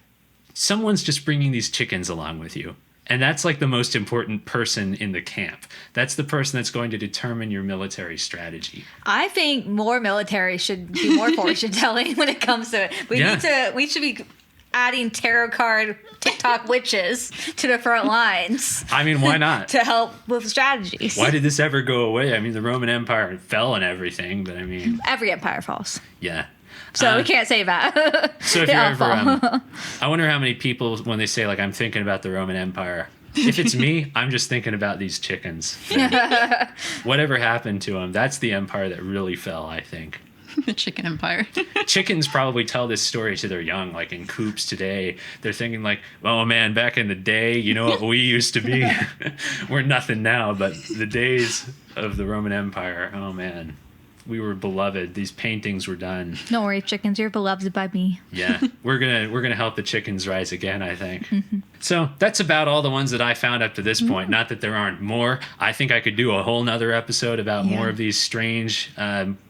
[SPEAKER 3] someone's just bringing these chickens along with you. And that's like the most important person in the camp. That's the person that's going to determine your military strategy.
[SPEAKER 2] I think more military should do more fortune telling when it comes to it. We should be adding tarot card TikTok witches to the front lines.
[SPEAKER 3] I mean, why not?
[SPEAKER 2] To help with strategies.
[SPEAKER 3] Why did this ever go away? I mean, the Roman Empire fell and everything, but I mean...
[SPEAKER 2] Every empire falls.
[SPEAKER 3] Yeah.
[SPEAKER 2] So we can't say that.
[SPEAKER 3] So if you're ever... I wonder how many people, when they say, like, I'm thinking about the Roman Empire... If it's me, I'm just thinking about these chickens. Whatever happened to them, that's the empire that really fell, I think.
[SPEAKER 4] The chicken empire.
[SPEAKER 3] Chickens probably tell this story to their young, like in coops today. They're thinking like, oh man, back in the day, you know what we used to be? We're nothing now, but the days of the Roman Empire, oh man, we were beloved. These paintings were done.
[SPEAKER 2] Don't worry, chickens, you're beloved by me.
[SPEAKER 3] Yeah, we're gonna help the chickens rise again, I think. So that's about all the ones that I found up to this point. Not that there aren't more. I think I could do a whole nother episode about more of these strange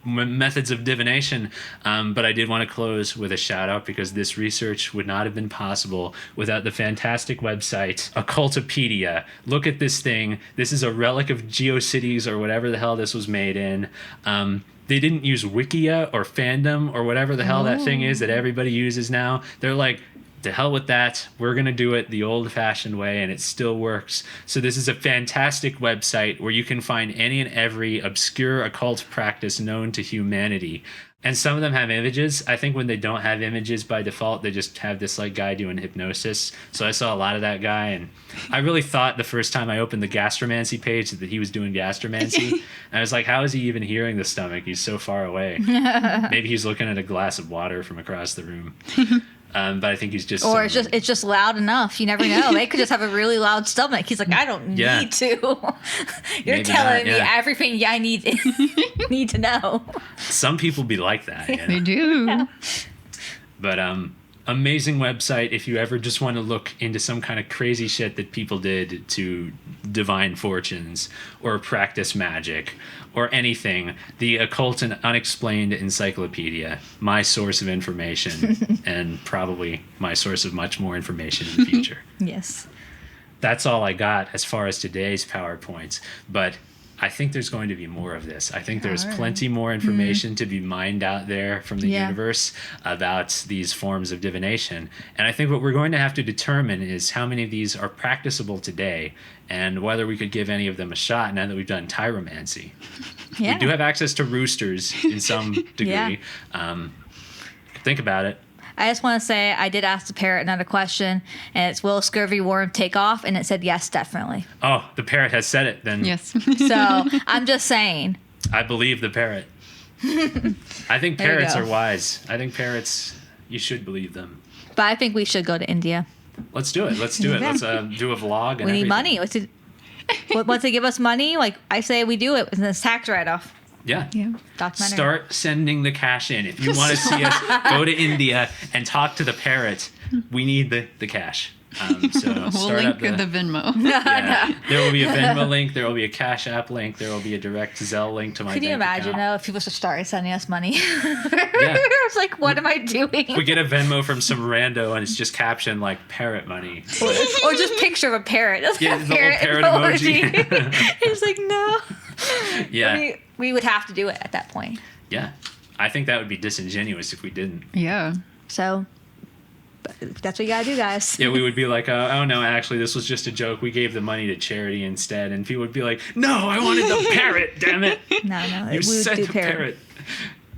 [SPEAKER 3] methods of divination. But I did want to close with a shout out because this research would not have been possible without the fantastic website Occultopedia. Look at this thing. This is a relic of GeoCities or whatever the hell this was made in. They didn't use Wikia or Fandom or whatever the hell that thing is that everybody uses now. They're like, to hell with that. We're going to do it the old-fashioned way, and it still works. So this is a fantastic website where you can find any and every obscure occult practice known to humanity. And some of them have images. I think when they don't have images by default, they just have this like guy doing hypnosis. So I saw a lot of that guy, and I really thought the first time I opened the gastromancy page that he was doing gastromancy. And I was like, how is he even hearing the stomach? He's so far away. Maybe he's looking at a glass of water from across the room. But I think he's just...
[SPEAKER 2] Or it's just loud enough. You never know. They could just have a really loud stomach. He's like, I don't need to. You're
[SPEAKER 3] Maybe
[SPEAKER 2] telling
[SPEAKER 3] not,
[SPEAKER 2] me everything I need to know.
[SPEAKER 3] Some people be like that. You know?
[SPEAKER 4] They do.
[SPEAKER 2] Yeah.
[SPEAKER 3] But amazing website if you ever just want to look into some kind of crazy shit that people did to divine fortunes or practice magic or anything. The Occult and Unexplained Encyclopedia, my source of information and probably my source of much more information in the future.
[SPEAKER 2] Yes.
[SPEAKER 3] That's all I got as far as today's PowerPoints, but I think there's going to be more of this. I think there's plenty more information to be mined out there from the universe about these forms of divination. And I think what we're going to have to determine is how many of these are practicable today and whether we could give any of them a shot now that we've done tyromancy.
[SPEAKER 2] Yeah.
[SPEAKER 3] We do have access to roosters in some degree. Think about it.
[SPEAKER 2] I just want to say I did ask the parrot another question, and it's, will a scurvy worm take off? And it said yes, definitely.
[SPEAKER 3] Oh, the parrot has said it then.
[SPEAKER 4] Yes.
[SPEAKER 2] So I'm just saying.
[SPEAKER 3] I believe the parrot. I think parrots are wise. I think parrots, you should believe them.
[SPEAKER 2] But I think we should go to India.
[SPEAKER 3] Let's do it. Let's do it. Let's do a vlog. And
[SPEAKER 2] We need
[SPEAKER 3] everything.
[SPEAKER 2] money. Once they give us money, like I say, we do it. And it's tax write-off.
[SPEAKER 3] Yeah.
[SPEAKER 2] Documentary.
[SPEAKER 3] Start sending the cash in. If you want to see us go to India and talk to the parrot, we need the cash. So
[SPEAKER 4] We'll
[SPEAKER 3] start
[SPEAKER 4] link
[SPEAKER 3] up
[SPEAKER 4] the Venmo.
[SPEAKER 3] Yeah. There will be a Venmo link. There will be a Cash App link. There will be a direct Zelle link to my
[SPEAKER 2] Can you
[SPEAKER 3] bank
[SPEAKER 2] imagine,
[SPEAKER 3] account.
[SPEAKER 2] though, if people just started sending us money?
[SPEAKER 3] Yeah.
[SPEAKER 2] It's like, what am I doing?
[SPEAKER 3] We get a Venmo from some rando and it's just captioned like parrot money.
[SPEAKER 2] Or just picture of a parrot.
[SPEAKER 3] Yeah, the little parrot emoji.
[SPEAKER 2] It's like, no.
[SPEAKER 3] Yeah.
[SPEAKER 2] We would have to do it at that point.
[SPEAKER 3] Yeah. I think that would be disingenuous if we didn't.
[SPEAKER 4] Yeah.
[SPEAKER 2] So that's what you gotta do, guys.
[SPEAKER 3] Yeah, we would be like, oh no, actually, this was just a joke. We gave the money to charity instead. And people would be like, no, I wanted the parrot, damn it.
[SPEAKER 2] No,
[SPEAKER 3] You
[SPEAKER 2] we would
[SPEAKER 3] said
[SPEAKER 2] do
[SPEAKER 3] the parrot.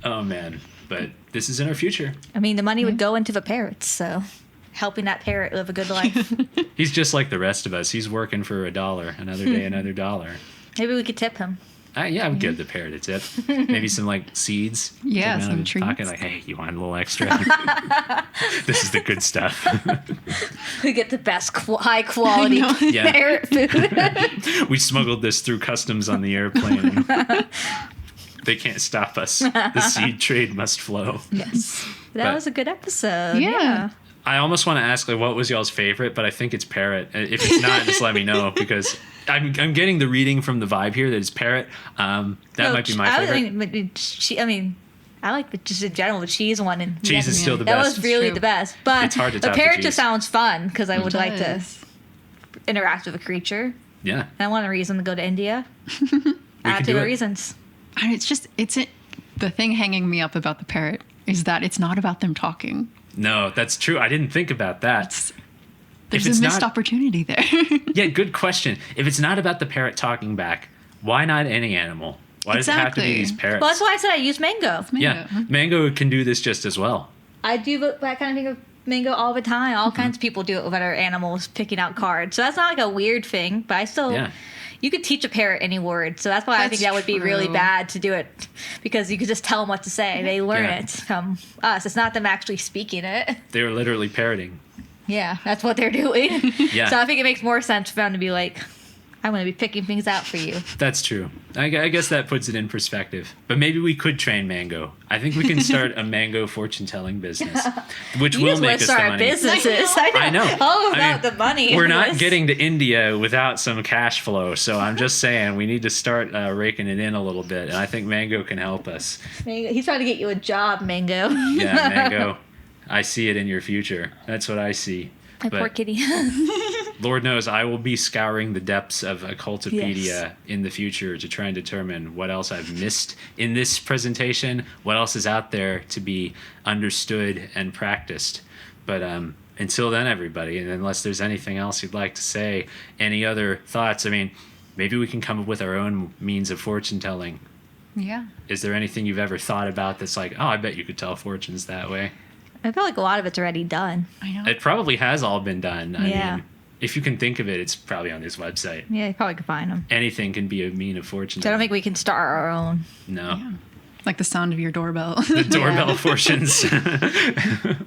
[SPEAKER 3] Oh, man. But this is in our future.
[SPEAKER 2] I mean, the money would go into the parrots, so helping that parrot live a good life.
[SPEAKER 3] He's just like the rest of us. He's working for $1. Another day, another dollar.
[SPEAKER 2] Maybe we could tip him.
[SPEAKER 3] Yeah, I'm good. The parrot a tip. Maybe some like seeds.
[SPEAKER 4] Yeah,
[SPEAKER 3] Sit down
[SPEAKER 4] some
[SPEAKER 3] and
[SPEAKER 4] treats.
[SPEAKER 3] talking like, hey, you want a little extra? This is the good stuff.
[SPEAKER 2] We get the best high quality
[SPEAKER 4] I know.
[SPEAKER 3] Yeah.
[SPEAKER 2] parrot food.
[SPEAKER 3] We smuggled this through customs on the airplane. They can't stop us. The seed trade must flow.
[SPEAKER 2] Yes. That
[SPEAKER 3] But-
[SPEAKER 2] was a good episode.
[SPEAKER 4] Yeah.
[SPEAKER 3] I almost want to ask like what was y'all's favorite, but I think it's parrot. If it's not, just let me know because I'm getting the reading from the vibe here that it's parrot. That might be my favorite.
[SPEAKER 2] I like just in general the cheese one. And
[SPEAKER 3] Cheese is still the
[SPEAKER 2] that
[SPEAKER 3] best.
[SPEAKER 2] was really
[SPEAKER 4] True.
[SPEAKER 2] the best. But
[SPEAKER 3] It's hard to
[SPEAKER 2] the
[SPEAKER 3] top the
[SPEAKER 2] parrot
[SPEAKER 3] cheese.
[SPEAKER 2] just sounds fun because I would like to
[SPEAKER 4] Does.
[SPEAKER 2] interact with a creature.
[SPEAKER 3] Yeah.
[SPEAKER 2] And I want a reason to go to India. I
[SPEAKER 3] could
[SPEAKER 2] have
[SPEAKER 3] do
[SPEAKER 2] two
[SPEAKER 3] it.
[SPEAKER 2] reasons.
[SPEAKER 4] And the thing hanging me up about the parrot is that it's not about them talking.
[SPEAKER 3] No, that's true. I didn't think about that.
[SPEAKER 4] There's
[SPEAKER 3] it's
[SPEAKER 4] a missed
[SPEAKER 3] not-
[SPEAKER 4] opportunity there.
[SPEAKER 3] Yeah, good question. If it's not about the parrot talking back, why not any animal? Why does it have to be
[SPEAKER 4] Exactly.
[SPEAKER 3] these parrots?
[SPEAKER 2] Well, that's why I said I use mango.
[SPEAKER 3] Yeah, mango can do this just as well.
[SPEAKER 2] I do that kind of thing with mango all the time. All kinds of people do it with other animals picking out cards. So that's not like a weird thing, but I still.
[SPEAKER 3] Yeah.
[SPEAKER 2] You could teach a parrot any word, so that's why I think
[SPEAKER 4] That's
[SPEAKER 2] that would be really
[SPEAKER 4] true.
[SPEAKER 2] bad to do it, because you could just tell them what to say. They learn
[SPEAKER 3] Yeah.
[SPEAKER 2] it from us. It's not them actually speaking it.
[SPEAKER 3] They were literally parroting.
[SPEAKER 2] Yeah, that's what they're doing.
[SPEAKER 3] Yeah.
[SPEAKER 2] So I think it makes more sense for them to be like, I'm going to be picking things out for you.
[SPEAKER 3] That's true. I guess that puts it in perspective. But maybe we could train Mango. I think we can start a Mango fortune-telling business, which
[SPEAKER 2] You
[SPEAKER 3] will
[SPEAKER 2] just want
[SPEAKER 3] make
[SPEAKER 2] to
[SPEAKER 3] us the
[SPEAKER 2] start
[SPEAKER 3] money.
[SPEAKER 2] businesses.
[SPEAKER 3] I know.
[SPEAKER 2] All
[SPEAKER 3] I
[SPEAKER 2] about
[SPEAKER 3] mean,
[SPEAKER 2] the money.
[SPEAKER 3] We're
[SPEAKER 2] in
[SPEAKER 3] not
[SPEAKER 2] this.
[SPEAKER 3] getting to India without some cash flow. So I'm just saying we need to start raking it in a little bit. And I think Mango can help us.
[SPEAKER 2] Mango. He's trying to get you a job, Mango.
[SPEAKER 3] Yeah, Mango. I see it in your future. That's what I see.
[SPEAKER 2] My
[SPEAKER 3] But
[SPEAKER 2] poor kitty.
[SPEAKER 3] Lord knows I will be scouring the depths of Occultopedia
[SPEAKER 2] Yes.
[SPEAKER 3] in the future to try and determine what else I've missed in this presentation, what else is out there to be understood and practiced. But until then, everybody, and unless there's anything else you'd like to say, any other thoughts? I mean, maybe we can come up with our own means of fortune telling.
[SPEAKER 4] Yeah.
[SPEAKER 3] Is there anything you've ever thought about that's like, oh, I bet you could tell fortunes that way?
[SPEAKER 2] I feel like a lot of it's already done.
[SPEAKER 4] I know.
[SPEAKER 3] It probably has all been done. I
[SPEAKER 2] Yeah.
[SPEAKER 3] mean, if you can think of it, it's probably on this website.
[SPEAKER 2] Yeah, you probably could find them.
[SPEAKER 3] Anything can be a mean of fortune.
[SPEAKER 2] So I don't think we can start our own.
[SPEAKER 3] No.
[SPEAKER 4] Yeah. Like the sound of your doorbell.
[SPEAKER 3] The doorbell
[SPEAKER 2] Yeah.
[SPEAKER 3] fortunes.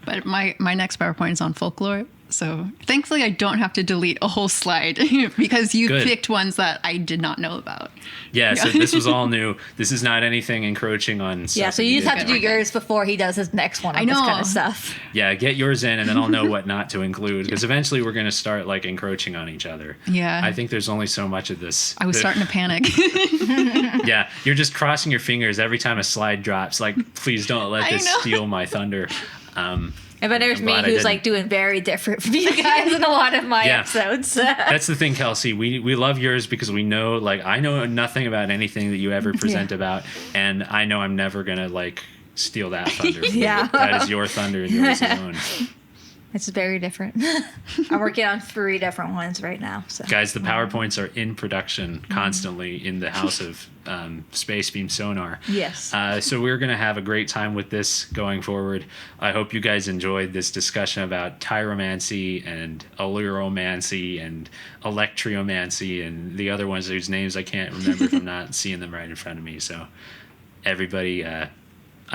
[SPEAKER 4] But my next PowerPoint is on folklore. So thankfully I don't have to delete a whole slide because you
[SPEAKER 3] Good.
[SPEAKER 4] picked ones that I did not know about.
[SPEAKER 3] Yeah, so this was all new. This is not anything encroaching on stuff
[SPEAKER 2] Yeah, so
[SPEAKER 3] that
[SPEAKER 2] you just
[SPEAKER 3] did
[SPEAKER 2] have to do
[SPEAKER 3] before.
[SPEAKER 2] yours before he does his next one.
[SPEAKER 4] I
[SPEAKER 2] On this kind
[SPEAKER 4] know.
[SPEAKER 2] of stuff.
[SPEAKER 3] Yeah, get yours in and then I'll know what not to include because eventually we're going to start like encroaching on each other.
[SPEAKER 4] Yeah.
[SPEAKER 3] I think there's only so much of this.
[SPEAKER 4] I was starting to panic.
[SPEAKER 3] Yeah, you're just crossing your fingers every time a slide drops. Like, please don't let
[SPEAKER 4] I
[SPEAKER 3] this
[SPEAKER 4] know.
[SPEAKER 3] steal my thunder.
[SPEAKER 2] And then there's
[SPEAKER 3] I'm
[SPEAKER 2] me
[SPEAKER 3] glad I
[SPEAKER 2] who's
[SPEAKER 3] didn't.
[SPEAKER 2] like doing very different from you guys in a lot of my
[SPEAKER 3] Yeah.
[SPEAKER 2] episodes.
[SPEAKER 3] That's the thing, Kelsey. We love yours because we know, like, I know nothing about anything that you ever present about, and I know I'm never gonna like steal that thunder. From
[SPEAKER 2] Yeah.
[SPEAKER 3] you. That is your thunder and yours alone.
[SPEAKER 2] It's very different. I'm working on 3 different ones right now. So
[SPEAKER 3] Guys, the PowerPoints are in production constantly in the house of Space Beam Sonar.
[SPEAKER 2] Yes.
[SPEAKER 3] So we're going to have a great time with this going forward. I hope you guys enjoyed this discussion about tyromancy and alluromancy and electriomancy and the other ones whose names I can't remember if I'm not seeing them right in front of me. So everybody, I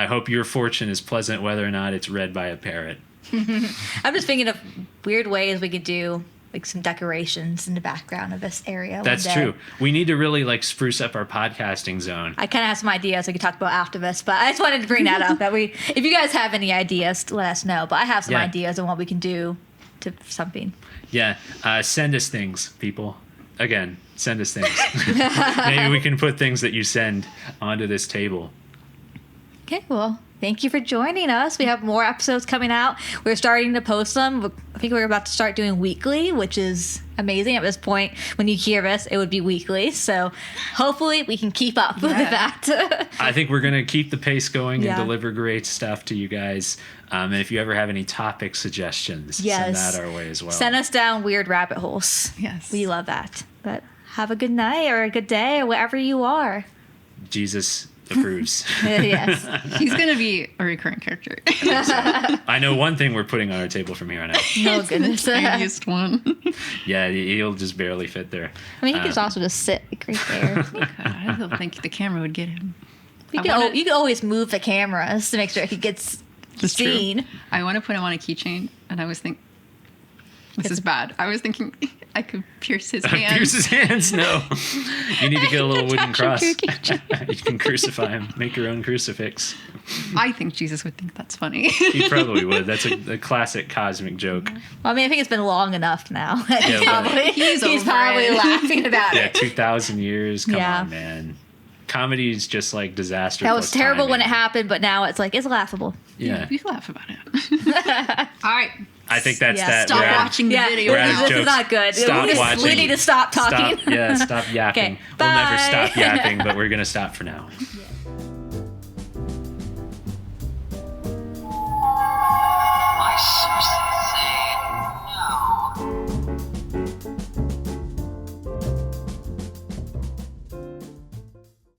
[SPEAKER 3] hope your fortune is pleasant whether or not it's read by a parrot.
[SPEAKER 2] I'm just thinking of weird ways we could do like some decorations in the background of this area.
[SPEAKER 3] That's
[SPEAKER 2] one day.
[SPEAKER 3] true. We need to really like spruce up our podcasting zone.
[SPEAKER 2] I kind of have some ideas we could talk about after this, but I just wanted to bring that up. If you guys have any ideas, let us know. But I have some
[SPEAKER 3] Yeah.
[SPEAKER 2] ideas on what we can do to something.
[SPEAKER 3] Yeah, send us things, people. Again, send us things. Maybe we can put things that you send onto this table.
[SPEAKER 2] Okay, well, thank you for joining us. We have more episodes coming out. We're starting to post them. I think we're about to start doing weekly, which is amazing. At this point, when you hear this, it would be weekly. So hopefully we can keep up with that.
[SPEAKER 3] I think we're going to keep the pace going
[SPEAKER 2] Yeah.
[SPEAKER 3] and deliver great stuff to you guys. And if you ever have any topic suggestions, send
[SPEAKER 2] Yes.
[SPEAKER 3] that our way as well.
[SPEAKER 2] Send us down weird rabbit holes.
[SPEAKER 4] Yes.
[SPEAKER 2] We love that. But have a good night or a good day or wherever you are.
[SPEAKER 3] Jesus approves.
[SPEAKER 2] Yes.
[SPEAKER 4] He's gonna be a recurring character.
[SPEAKER 3] I know one thing we're putting on our table from here on out.
[SPEAKER 2] No goodness.
[SPEAKER 4] The tiniest one.
[SPEAKER 3] Yeah, he'll just barely fit there.
[SPEAKER 2] I mean, he could also just sit like right there.
[SPEAKER 4] I don't think the camera would get him.
[SPEAKER 2] You can always move the cameras to make sure he gets
[SPEAKER 4] That's true.
[SPEAKER 2] seen.
[SPEAKER 4] I want to put him on a keychain, and I was thinking, this is bad. I was thinking I could pierce his hands.
[SPEAKER 3] Pierce his hands? No. You need to get a little wooden cross.
[SPEAKER 2] Attach him to a
[SPEAKER 3] You can crucify him. Make your own crucifix.
[SPEAKER 4] I think Jesus would think that's funny.
[SPEAKER 3] He probably would. That's a classic cosmic joke.
[SPEAKER 2] Well, I mean, I think it's been long enough now.
[SPEAKER 3] Yeah,
[SPEAKER 2] he's
[SPEAKER 4] over
[SPEAKER 2] probably
[SPEAKER 4] it.
[SPEAKER 2] laughing about
[SPEAKER 3] Yeah,
[SPEAKER 2] it.
[SPEAKER 3] 2,000 years. Come
[SPEAKER 2] Yeah.
[SPEAKER 3] on, man. Comedy is just like disaster.
[SPEAKER 2] That was
[SPEAKER 3] plus
[SPEAKER 2] terrible when it
[SPEAKER 3] timing.
[SPEAKER 2] happened, but now it's like, it's laughable.
[SPEAKER 3] Yeah.
[SPEAKER 4] You can laugh about it. All right.
[SPEAKER 3] I think that's
[SPEAKER 2] Yeah.
[SPEAKER 3] that.
[SPEAKER 4] Stop
[SPEAKER 3] we're out-
[SPEAKER 4] watching the
[SPEAKER 2] Yeah,
[SPEAKER 4] video
[SPEAKER 3] we're out of
[SPEAKER 4] now.
[SPEAKER 2] this
[SPEAKER 3] jokes.
[SPEAKER 2] is not good.
[SPEAKER 3] Stop
[SPEAKER 2] we
[SPEAKER 3] watching.
[SPEAKER 2] We need to stop talking.
[SPEAKER 3] Stop yapping.
[SPEAKER 2] Okay,
[SPEAKER 3] We'll never
[SPEAKER 2] bye.
[SPEAKER 3] stop yapping, but we're going to stop for now.